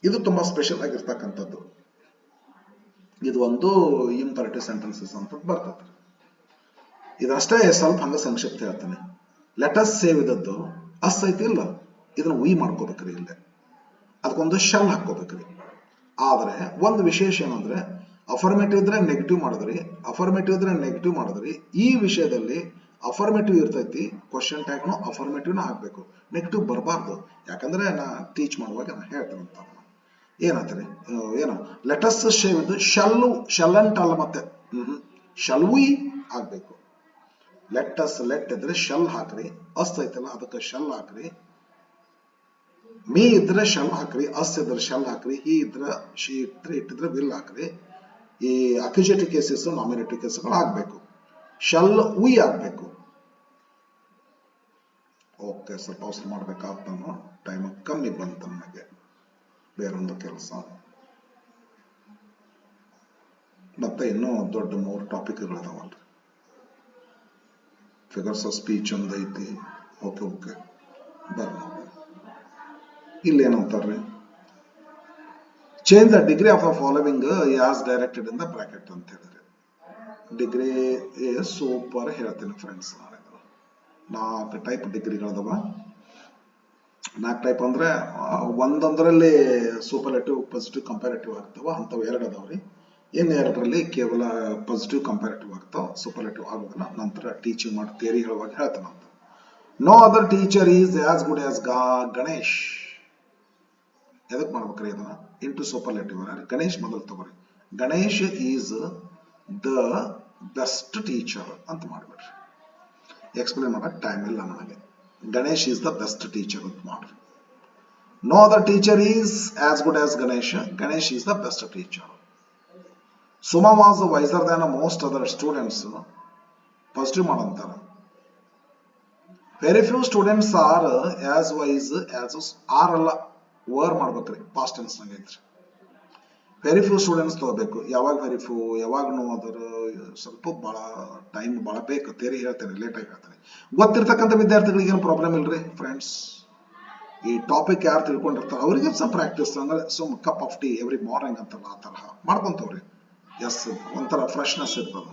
ಇದು ತುಂಬಾ ಸ್ಪೆಷಲ್ ಆಗಿರ್ತಕ್ಕಂಥದ್ದು. ಇದು ಒಂದು ಇಂಪರೇಟಿವ್ ಸೆಂಟೆನ್ಸಸ್ ಅಂತ ಬರ್ತದೆ. ಇದಷ್ಟೇ ಸ್ವಲ್ಪ ಹಂಗ ಸಂಕ್ಷಿಪ್ತ ಹೇಳ್ತಾನೆ. ಲೆಟ್ ಅಸ್ ಸೇವ್ ಇದ್ದದ್ದು ಅಸ್ ಐತಿ ಇಲ್ಲ, ಇದನ್ನ ವಿ ಮಾಡ್ಕೋಬೇಕ್ರಿ, ಇಲ್ಲೇ ಅದಕ್ಕೊಂದು ಶಲ್ ಹಾಕೋಬೇಕ್ರಿ. ಆದ್ರೆ ಒಂದು ವಿಶೇಷ ಏನಂದ್ರೆ, ಅಫರ್ಮೇಟಿವ್ ಇದ್ರೆ ನೆಗೆಟಿವ್ ಮಾಡಿದ್ರಿ, ಅಫರ್ಮೇಟಿವ್ ಇದ್ರೆ ನೆಗೆಟಿವ್ ಮಾಡಿದ್ರಿ. ಈ ವಿಷಯದಲ್ಲಿ ಅಫರ್ಮೇಟಿವ್ ಇರ್ತೈತಿ, ಕ್ವಶನ್ ಟ್ಯಾಗ್ನು ಅಫರ್ಮೇಟಿವ್ನ ಹಾಕ್ಬೇಕು, ನೆಗೆಟಿವ್ ಬರಬಾರ್ದು. ಯಾಕಂದ್ರೆ ನಾ ಟೀಚ್ ಮಾಡುವಾಗ ನಾ ಹೇಳ್ತೇನೆ ಅಂತ. ಏನಂತಾರೆ ಏನು, ಲೆಟ್ ಅಸ್ ಸೇವ್ ಇದು ಶಲ್ ಅಂಟ್ ಅಲ್ಲ, ಮತ್ತೆ ಶಲ್ ವಿ ಆಗ್ಬೇಕು. ಲೆಟ್ ಅಸ್, ಲೆಟ್ ಇದ್ರೆ ಶಲ್ ಹಾಕ್ರಿ, ಅಸ್ ಐತಲ್ಲ ಅದಕ್ಕೆ ಶಲ್ ಹಾಕ್ರಿ. ಮೀ ಇದ್ರೆ ಶಲ್ ಹಾಕ್ರಿ, ಅಸ್ ಇದ್ರೆ ಶಲ್ ಹಾಕ್ರಿ, ಹಿ ಇದ್ರೆ ಶಿ ಇದ್ರೆ ಇಟ್ಟಿದ್ರೆ ವಿಲ್ ಹಾಕ್ರಿ. ಈ ಅಕ್ಯುಜೇಟಿವ್ ಕೇಸಸ್ ನಾಮಿನೇಟಿವ್ ಕೇಸ್ಗಳು ಆಗ್ಬೇಕು, ಶಲ್ ವಿ ಆಗ್ಬೇಕು. ಓಕೆ, ಸ್ವಲ್ಪ ಅವಸರ ಮಾಡ್ಬೇಕಾಗ್ತ, ನಾನು ಟೈಮ್ ಕಮ್ಮಿ ಬಂತು ನನಗೆ, ಬೇರೊಂದು ಕೆಲಸ, ಮತ್ತೆ ಇನ್ನೂ ದೊಡ್ಡ 3 ಟಾಪಿಕ್ಗಳಿದಾವಲ್ರಿ. ಫಿಗರ್ಸ್ ಆಫ್ ಸ್ಪೀಚ್ ಒಂದು ಐತಿ. ಓಕೆ ಓಕೆ, ಇಲ್ಲಿ ಏನಂತಾರ್ರಿ, change the degree of the following as directed in the bracket ಅಂತ ಹೇಳಿದ್ರೆ, ಡಿಗ್ರಿ ಸೂಪರ್ ಹೇಳ್ತೀನಿ ಫ್ರೆಂಡ್ಸ್. 4 ಟೈಪ್ ಡಿಗ್ರಿಗಳದವ. 4 ಟೈಪ್ ಅಂದ್ರೆ ಒಂದೊಂದರಲ್ಲಿ ಸೂಪರ್ಲೇಟಿವ್, ಪಾಸಿಟಿವ್, ಕಂಪ್ಯಾರೇಟಿವ್ ಆಗ್ತಾವ. ಅಂಥವು 2 ಅದಾವ್ರಿ. ಇನ್ನು 2ರಲ್ಲಿ ಕೇವಲ ಪಾಸಿಟಿವ್ ಕಂಪ್ಯಾರೇಟಿವ್ ಆಗ್ತಾವ, ಸೂಪರ್ಲೇಟಿವ್ ಆಗೋದಿಲ್ಲ. ನಂತರ ಟೀಚಿಂಗ್ ಮಾಡಿ ಥಿಯರಿ ಹೇಳುವಾಗ ಹೇಳ್ತಾನಂತ. No other teacher is as good as Ganesh. ಎದಕ್ ಮಾಡ್ಬೇಕ್ರಿ ಇದನ್ನ, ಇಂಟು ಸೂಪರ್ಲೇಟಿವ್. ಗಣೇಶ್ ಮೊದಲು ತಗೋರಿ, Ganesh is the best teacher ಅಂತ ಮಾಡ್ಬಿಡ್ರಿ. ಎಕ್ಸ್ಪ್ಲೇನ್ ಮಾಡಕ್ ಟೈಮ್ ಇಲ್ಲ ನನಗೆ. Ganesh is the best teacher ಅಂತ ಮಾಡ್ರಿ. No other teacher is as good as Ganesh, Ganesh is the best teacher. Suma was wiser than most other students, positive ಮಾಡಂತಾರ. Very few students are as wise as, R ಅಲ್ಲ var ಮಾಡ್ಬೇಕ್ರಿ, past tense ನಾಗ ಐತ್ರಿ. Very few students ತಗೋಬೇಕು. ಯಾವಾಗ very few, ಯಾವಾಗ no other, ಸ್ವಲ್ಪ ಬಹಳ ಟೈಮ್ ಬಹಳ ಬೇಕು. ಥಿಯರಿ ಹೇಳ್ತೇನೆ, ಲೇಟ್ ಆಗಿ ಹೇಳ್ತೇನೆ. ಗೊತ್ತಿರ್ತಕ್ಕಂಥ ವಿದ್ಯಾರ್ಥಿಗಳಿಗೆ ಏನು ಪ್ರಾಬ್ಲಮ್ ಇಲ್ರಿ ಫ್ರೆಂಡ್ಸ್. ಈ ಟಾಪಿಕ್ ಯಾರು ತಿಳ್ಕೊಂಡಿರ್ತಾರ ಅವ್ರಿಗೆ ಸ್ವಲ್ಪ ಪ್ರಾಕ್ಟೀಸ್, ಅಂದ್ರೆ ಸುಮ್ cup of tea every morning ಅಂತಲ್ಲ, ಆ ತರಹ ಮಾಡ್ಕೊಂತವ್ರಿ. ಎಸ್, ಒಂಥರ ಫ್ರೆಶ್ನೆಸ್ ಇರ್ತದ.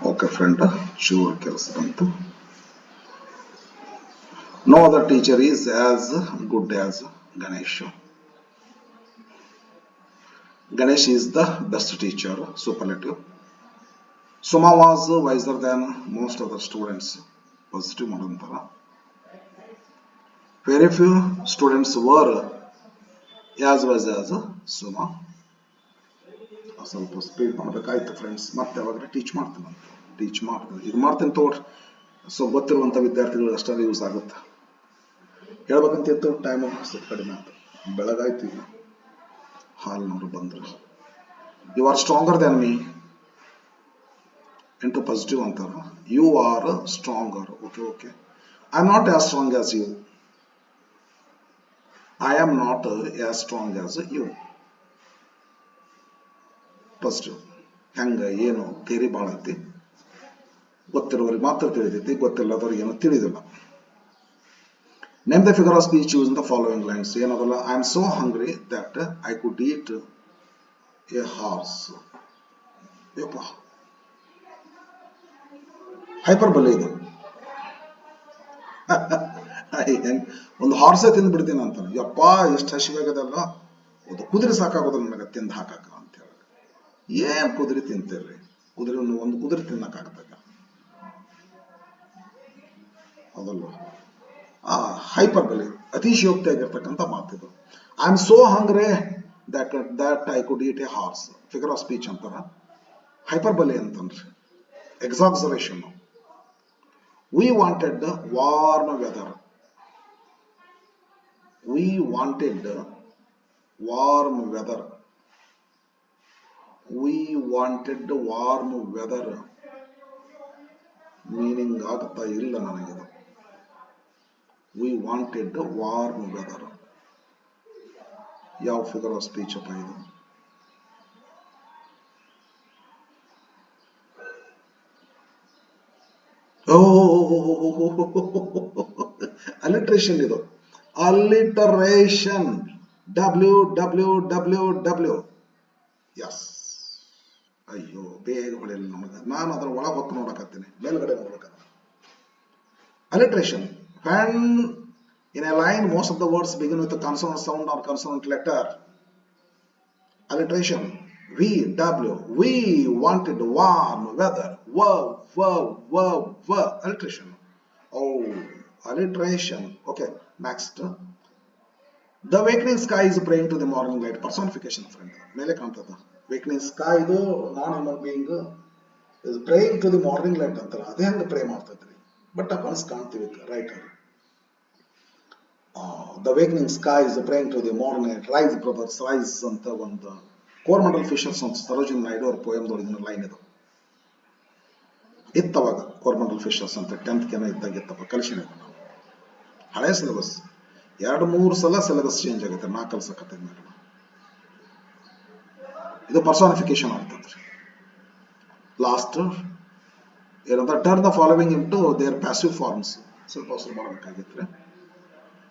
Okay, friend, sure ಕೆಲಸ ಬಂತು. No other teacher is as good as Ganesh. Ganesh is the best teacher, superlative. Suma was wiser than most other students, positive Madantara. Very few students were as wise as Suma. ಸ್ವಲ್ಪ speed ಮಾಡಬೇಕಾಯ್ತು friends, ಮತ್ತೆ ಯಾವಾಗ teach ಮಾಡ್ತೀನಿ ಇದು ಮಾಡ್ತೀನಿ ತೋಡ್ರಿ. So ಗೊತ್ತಿರುವಂಥ ವಿದ್ಯಾರ್ಥಿಗಳು ಅಷ್ಟೇ use ಆಗುತ್ತೆ. ಹೇಳ್ಬೇಕಂತಿತ್ತು, ಟೈಮು ಸ್ವಲ್ಪ ಕಡಿಮೆ ಆಯ್ತು, ಬೆಳಗಾಯ್ತು. ಈಗ ಹಾಲ್ನವರು ಬಂದರು. You are stronger than me into positive ಅಂತಾರ. You are stronger. Okay I am not as strong as you. I am not as strong as you. Positive ಹೆಂಗ ಏನು ಥಿಯರಿ ಭಾಳ ಐತಿ, ಗೊತ್ತಿರೋರಿಗೆ ಮಾತ್ರ ತಿಳಿದೈತಿ, ಗೊತ್ತಿಲ್ಲದವ್ರಿಗೆ ಏನೋ ತಿಳಿದಿಲ್ಲ. Name the figure of speech use in the following lines. ಏನದಲ್ಲ, I am so hungry that I could eat a horse. ಯಪ್ಪ, ಹೈಪರ್ಬಲೆ ಇದು. ಒಂದು ಹಾರ್ಸೇ ತಿಂದು ಬಿಡ್ತೀನಿ ಅಂತಾನೆ. ಯಪ್ಪ, ಎಷ್ಟು ಹಸಿವಾಗದಲ್ಲ, ಒಂದು ಕುದುರೆ ಸಾಕಾಗೋದಿಲ್ಲ ನನಗೆ ತಿಂದು ಹಾಕಾಕ ಅಂತ ಹೇಳಿ. ಏನ್ ಕುದುರೆ ತಿಂತೀರ್ರಿ? ಒಂದು ಕುದುರೆ ತಿನ್ನಕ್ಕಾಗದಾಗ ಅದಲ್ಲ. ಹೈಪರ್ಬಲಿ, ಅತಿಶಯೋಕ್ತಿ ಆಗಿರ್ತಕ್ಕಂಥ ಮಾತಿದು. I am so hungry that I could eat a horse. Figure of speech ಅಂತಾರ. ಹೈಪರ್ಬಲಿ ಅಂತನ್ರಿ, exaggeration. We wanted warm weather. We wanted warm weather. We wanted warm weather. Meaning ಆಗ್ತಾ ಇಲ್ಲ ನನಗಿದು. We wanted warm weather. ಯಾವ figure of speech ಅಪ್ಪ ಇದು? Alliteration ಇದು. Alliteration. WWWW. Yes. ಅಯ್ಯೋ, ಬೇಗ ಹೊಳೆಯಲ್ಲ ನಮಗೆ. ನಾನು ಅದರ ಒಳಗೆ ಹೊತ್ತು ನೋಡಕತ್ತೀನಿ, ಮೇಲ್ಗಡೆ ನೋಡ್ಬೇಕಂತ. Alliteration. When in a line most of the words begin with a consonant sound or consonant letter. Alliteration. We wanted warm weather. Alliteration. Oh, alliteration. Okay, next. The awakening sky is praying to the morning light. Personification, friend. ಮೇಲೆ ಕಾಣ್ತದ. Awakening sky ಇದು non human being is praying to the morning light ಅಂತಾರ. ಅದೇ ಹಂಗೆ pray ಮಾಡ್ತೈತ್ರಿ. But ಕನಸು ಕಾಣ್ತೀವಿ, right? The awakening sky is praying to the morning light. Rise brothers, rise ಅಂತ ಒಂದು ಕೋರಮಂಡಲ್ ಫಿಶರ್ಸ್ ಅಂತ ಸರೋಜಿನಿ ನಾಯ್ಡು ಅವ್ರ ಪೋಯಮ್ದೊಳಗಿನ ಲೈನ್ ಇದು. ಇತ್ತವಾಗ ಕೋರಮಂಡಲ್ ಫಿಶರ್ಸ್ ಅಂತ 10th ಕೆನ ಇದ್ದಾಗ ಇತ್ತಪ್ಪ. ಕಲಿಸಿನಿದ್ದ ನಾವು. ಹಳೆ ಸಿಲೆಬಸ್ 2-3 ಸಲ ಸಿಲೆಬಸ್ ಚೇಂಜ್ ಆಗೈತೆ. ನಾ ಕಲ್ಸಕತ್ತಿದ ಮೇಲೆ ಇದು ಪರ್ಸಾನಿಫಿಕೇಶನ್ ಆಗ್ತದ್ರಿ. ಲಾಸ್ಟ್ ಏನಂತ, turn the following into their passive forms. ಸ್ವಲ್ಪ ಅವಸರ ಮಾಡಬೇಕಾಗಿತ್ತು.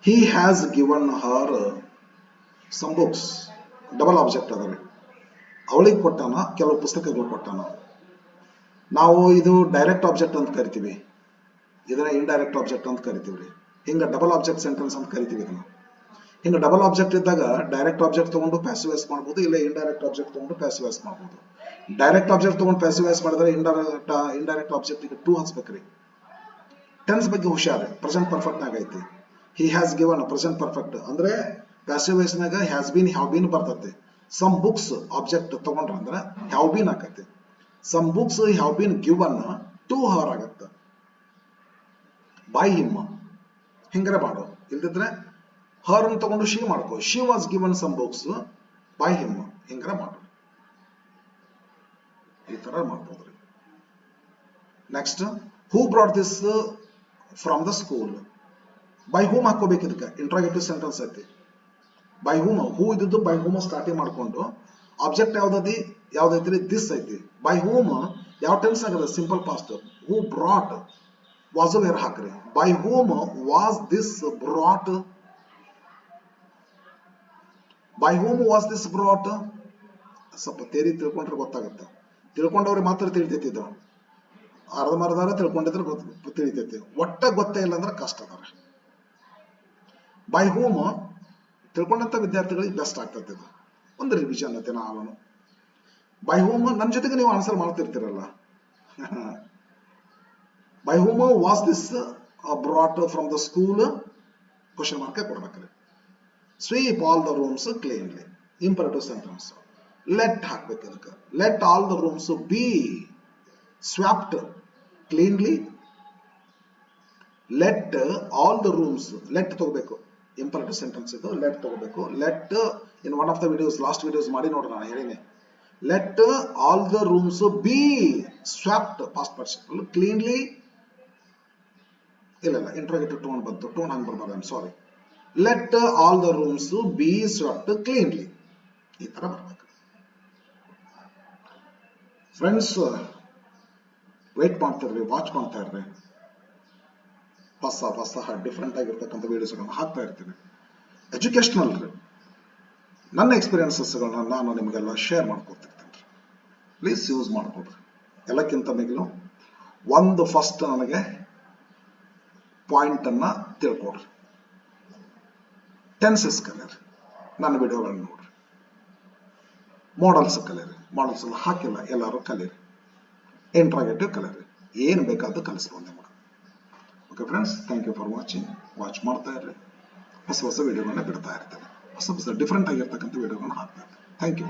He has given her some books. Double object ಅದ ರೀ. ಅವಳಿಗೆ ಕೊಟ್ಟಾನ, ಕೆಲವು ಪುಸ್ತಕಗಳು ಕೊಟ್ಟಾನ. ನಾವು ಇದು ಡೈರೆಕ್ಟ್ ಆಬ್ಜೆಕ್ಟ್ ಅಂತ ಕರಿತೀವಿ, ಇದನ್ನ ಇಂಡೈರೆಕ್ಟ್ ಆಬ್ಜೆಕ್ಟ್ ಅಂತ ಕರಿತೀವಿ ರೀ. ಹಿಂಗ ಡಬಲ್ ಆಬ್ಜೆಕ್ಟ್ ಸೆಂಟೆನ್ಸ್ ಅಂತ ಕರಿತೀವಿ ಇದನ್ನ. ಹಿಂಗ ಡಬಲ್ ಆಬ್ಜೆಕ್ಟ್ ಇದ್ದಾಗ ಡೈರೆಕ್ಟ್ ಆಬ್ಜೆಕ್ಟ್ ತಗೊಂಡು ಪ್ಯಾಸಿವೈಸ್ ಮಾಡ್ಬೋದು, ಇಲ್ಲ ಇಂಡೈರೆಕ್ಟ್ ಆಬ್ಜೆಕ್ಟ್ ತಗೊಂಡು ಪ್ಯಾಸಿವೈಸ್ ಮಾಡ್ಬೋದು. ಡೈರೆಕ್ಟ್ ಆಬ್ಜೆಕ್ಟ್ ತಗೊಂಡು ಪ್ಯಾಸಿವೈಸ್ ಮಾಡಿದ್ರೆ ಇಂಡೈರೆಕ್ಟ್ ಆಬ್ಜೆಕ್ಟ್ ಗೆ ಟು ಹಚ್ಬೇಕ್ರಿ. ಟೆನ್ಸ್ ಬಗ್ಗೆ ಹುಷಾರಿ. ಪ್ರೆಸೆಂಟ್ ಪರ್ಫೆಕ್ಟ್ ಆಗೈತಿ. He has given present perfect ಅಂದ್ರೆ ಪ್ಯಾಸಿವೈಸ್ ನಾಗ ಹ್ಯಾಸ್ ಬೀನ್ ಹ್ಯಾವ್ ಬೀನ್ ಬರ್ತೈತಿ. ಸಮ್ ಬುಕ್ಸ್ ಆಬ್ಜೆಕ್ಟ್ ತಗೊಂಡ್ರ ಅಂದ್ರೆ ಹ್ಯಾವ್ ಬೀನ್ ಆಗತ್ತೆ. Some books have been given to her ಆಗತ್ತ. ಬೈ ಹಿಮ್ ಹಿಂಗರೆ ಮಾಡು. ಇಲ್ದಿದ್ರೆ ಹರ್ ಅನ್ನು ತಗೊಂಡು ಶಿ ಮಾಡ್ಕೋ. She was given some books by him ಹಿಂಗರೆ ಮಾಡು. ಈ ತರ ಮಾಡ್ಬೋದ್ರಿ. Next, who brought this from the school. By whom ಹಾಕೋಬೇಕು. ಇದಕ್ಕೆ ಇಂಟ್ರಾಗೇಟಿವ್ ಸೆಂಟೆನ್ಸ್ ಐತಿ. ಬೈ ಹೂಮ್, ಹೂ ಇದ್ದು ಬೈ ಹೂಮ್ ಸ್ಟಾರ್ಟಿಂಗ್ ಮಾಡ್ಕೊಂಡು ಆಬ್ಜೆಕ್ಟ್ ಯಾವ್ದೈತ್ರಿ? ದಿಸ್ ಐತಿ. ಬೈ ಹೂಮ್ ಯಾವ ಟೆನ್ಸ್ ಆಗದ? Simple past. Who brought was where ಹಾಕ್ರಿ. By whom was this brought? By whom was this brought? ಸ್ವಲ್ಪ ತೇರಿ ತಿಳ್ಕೊಂಡ್ರೆ ಗೊತ್ತಾಗುತ್ತೆ. ತಿಳ್ಕೊಂಡವ್ರಿಗೆ ಮಾತ್ರ ತಿಳಿತೈತಿ ಇದು. ಅರ್ಧಮರ್ಧಾರ ತಿಳ್ಕೊಂಡಿದ್ರೆ ತಿಳಿತೈತಿ. ಒಟ್ಟ ಗೊತ್ತೇ ಇಲ್ಲ ಅಂದ್ರೆ ಕಷ್ಟ ಅದಾರೆ. ಬೈ ಹೋಮ್ ತಿಳ್ಕೊಂಡಂತ ವಿದ್ಯಾರ್ಥಿಗಳಿಗೆ ಬೆಸ್ಟ್ ಆಗ್ತದೆ ಇದು. ಒಂದು ರಿವಿಷನ್ ಐತೆ ನಾನು. ಬೈ ಹೋಮ್ ನನ್ನ ಜೊತೆಗೆ ನೀವು ಆನ್ಸರ್ ಮಾಡ್ತಿರ್ತೀರಲ್ಲ. By whom was this brought from the school? Question mark ಕೊಡ್ಬೇಕ್ರಿ. Sweep all the rooms cleanly. Imperative sentence. Let ಹಾಕ್ಬೇಕು ಅದಕ್ಕೆ. Let all the rooms be swept cleanly. Let all the rooms, let ತಗೋಬೇಕು. Imperative sentence ಇದು. Let ತಗೋಬೇಕು. Let in one of the videos, last videos ಮಾಡಿ ನೋಡ್ರಿ, ನಾನು ಹೇಳಿನಿ. Let all the rooms be swept, past participle. Cleanly ಇಲ್ಲ, interrogative tone ಬಂತು. Tone ಹಂಗೆ ಬರ್ಬಾರ್ದು, I am sorry. Let all the rooms be swept cleanly, ಈ ತರ ಬರ್ಬೇಕು. ಫ್ರೆಂಡ್ಸ್, ವೇಟ್ ಮಾಡ್ತಿರ್ರಿ, ವಾಚ್ ಮಾಡ್ತಾ ಇರ್ರಿ. ಹೊಸ ಡಿಫ್ರೆಂಟ್ ಆಗಿರ್ತಕ್ಕಂಥ ವಿಡಿಯೋಸ್ಗಳನ್ನ ಹಾಕ್ತಾ ಇರ್ತೀನಿ. ಎಜುಕೇಶನಲ್ ರೀ, ನನ್ನ ಎಕ್ಸ್ಪೀರಿಯನ್ಸಸ್ಗಳನ್ನ ನಾನು ನಿಮಗೆಲ್ಲ ಶೇರ್ ಮಾಡ್ಕೊತಿರ್ತೇನೆ. ಪ್ಲೀಸ್ ಯೂಸ್ ಮಾಡ್ಕೊಡ್ರಿ. ಎಲ್ಲಕ್ಕಿಂತ ಮಿಗಿಲು ಒಂದು ಫಸ್ಟ್ ನನಗೆ ಪಾಯಿಂಟ್ ಅನ್ನ ತಿಳ್ಕೊಡ್ರಿ. ಟೆನ್ಸಸ್ ಕಲಿಯರಿ, ನನ್ನ ವಿಡಿಯೋಗಳನ್ನ ನೋಡ್ರಿ. ಮಾಡಲ್ಸ್ ಕಲಿಯರಿ, ಮಾಡಲ್ಸ್ ಎಲ್ಲ ಹಾಕಿಲ್ಲ, ಎಲ್ಲರೂ ಕಲಿಯರಿ. ಇಂಟ್ರಾಗೇಟಿವ್ ಕಲಿಯರಿ, ಏನು ಬೇಕಾದ್ರೂ ಕಲಿಸ್ಬೋದು ನಿಮಗೆ. Okay friends, thank you for watching. Watch ಮಾಡ್ತಾ ಇರ್ರಿ. ಹೊಸ ವಿಡಿಯೋಗಳನ್ನ ಬಿಡ್ತಾ ಇರ್ತೇನೆ. ಹೊಸ ಡಿಫ್ರೆಂಟ್ ಆಗಿರ್ತಕ್ಕಂಥ ವಿಡಿಯೋಗಳನ್ನ ಹಾಕ್ತಾ ಇರ್ತೇನೆ. Thank you.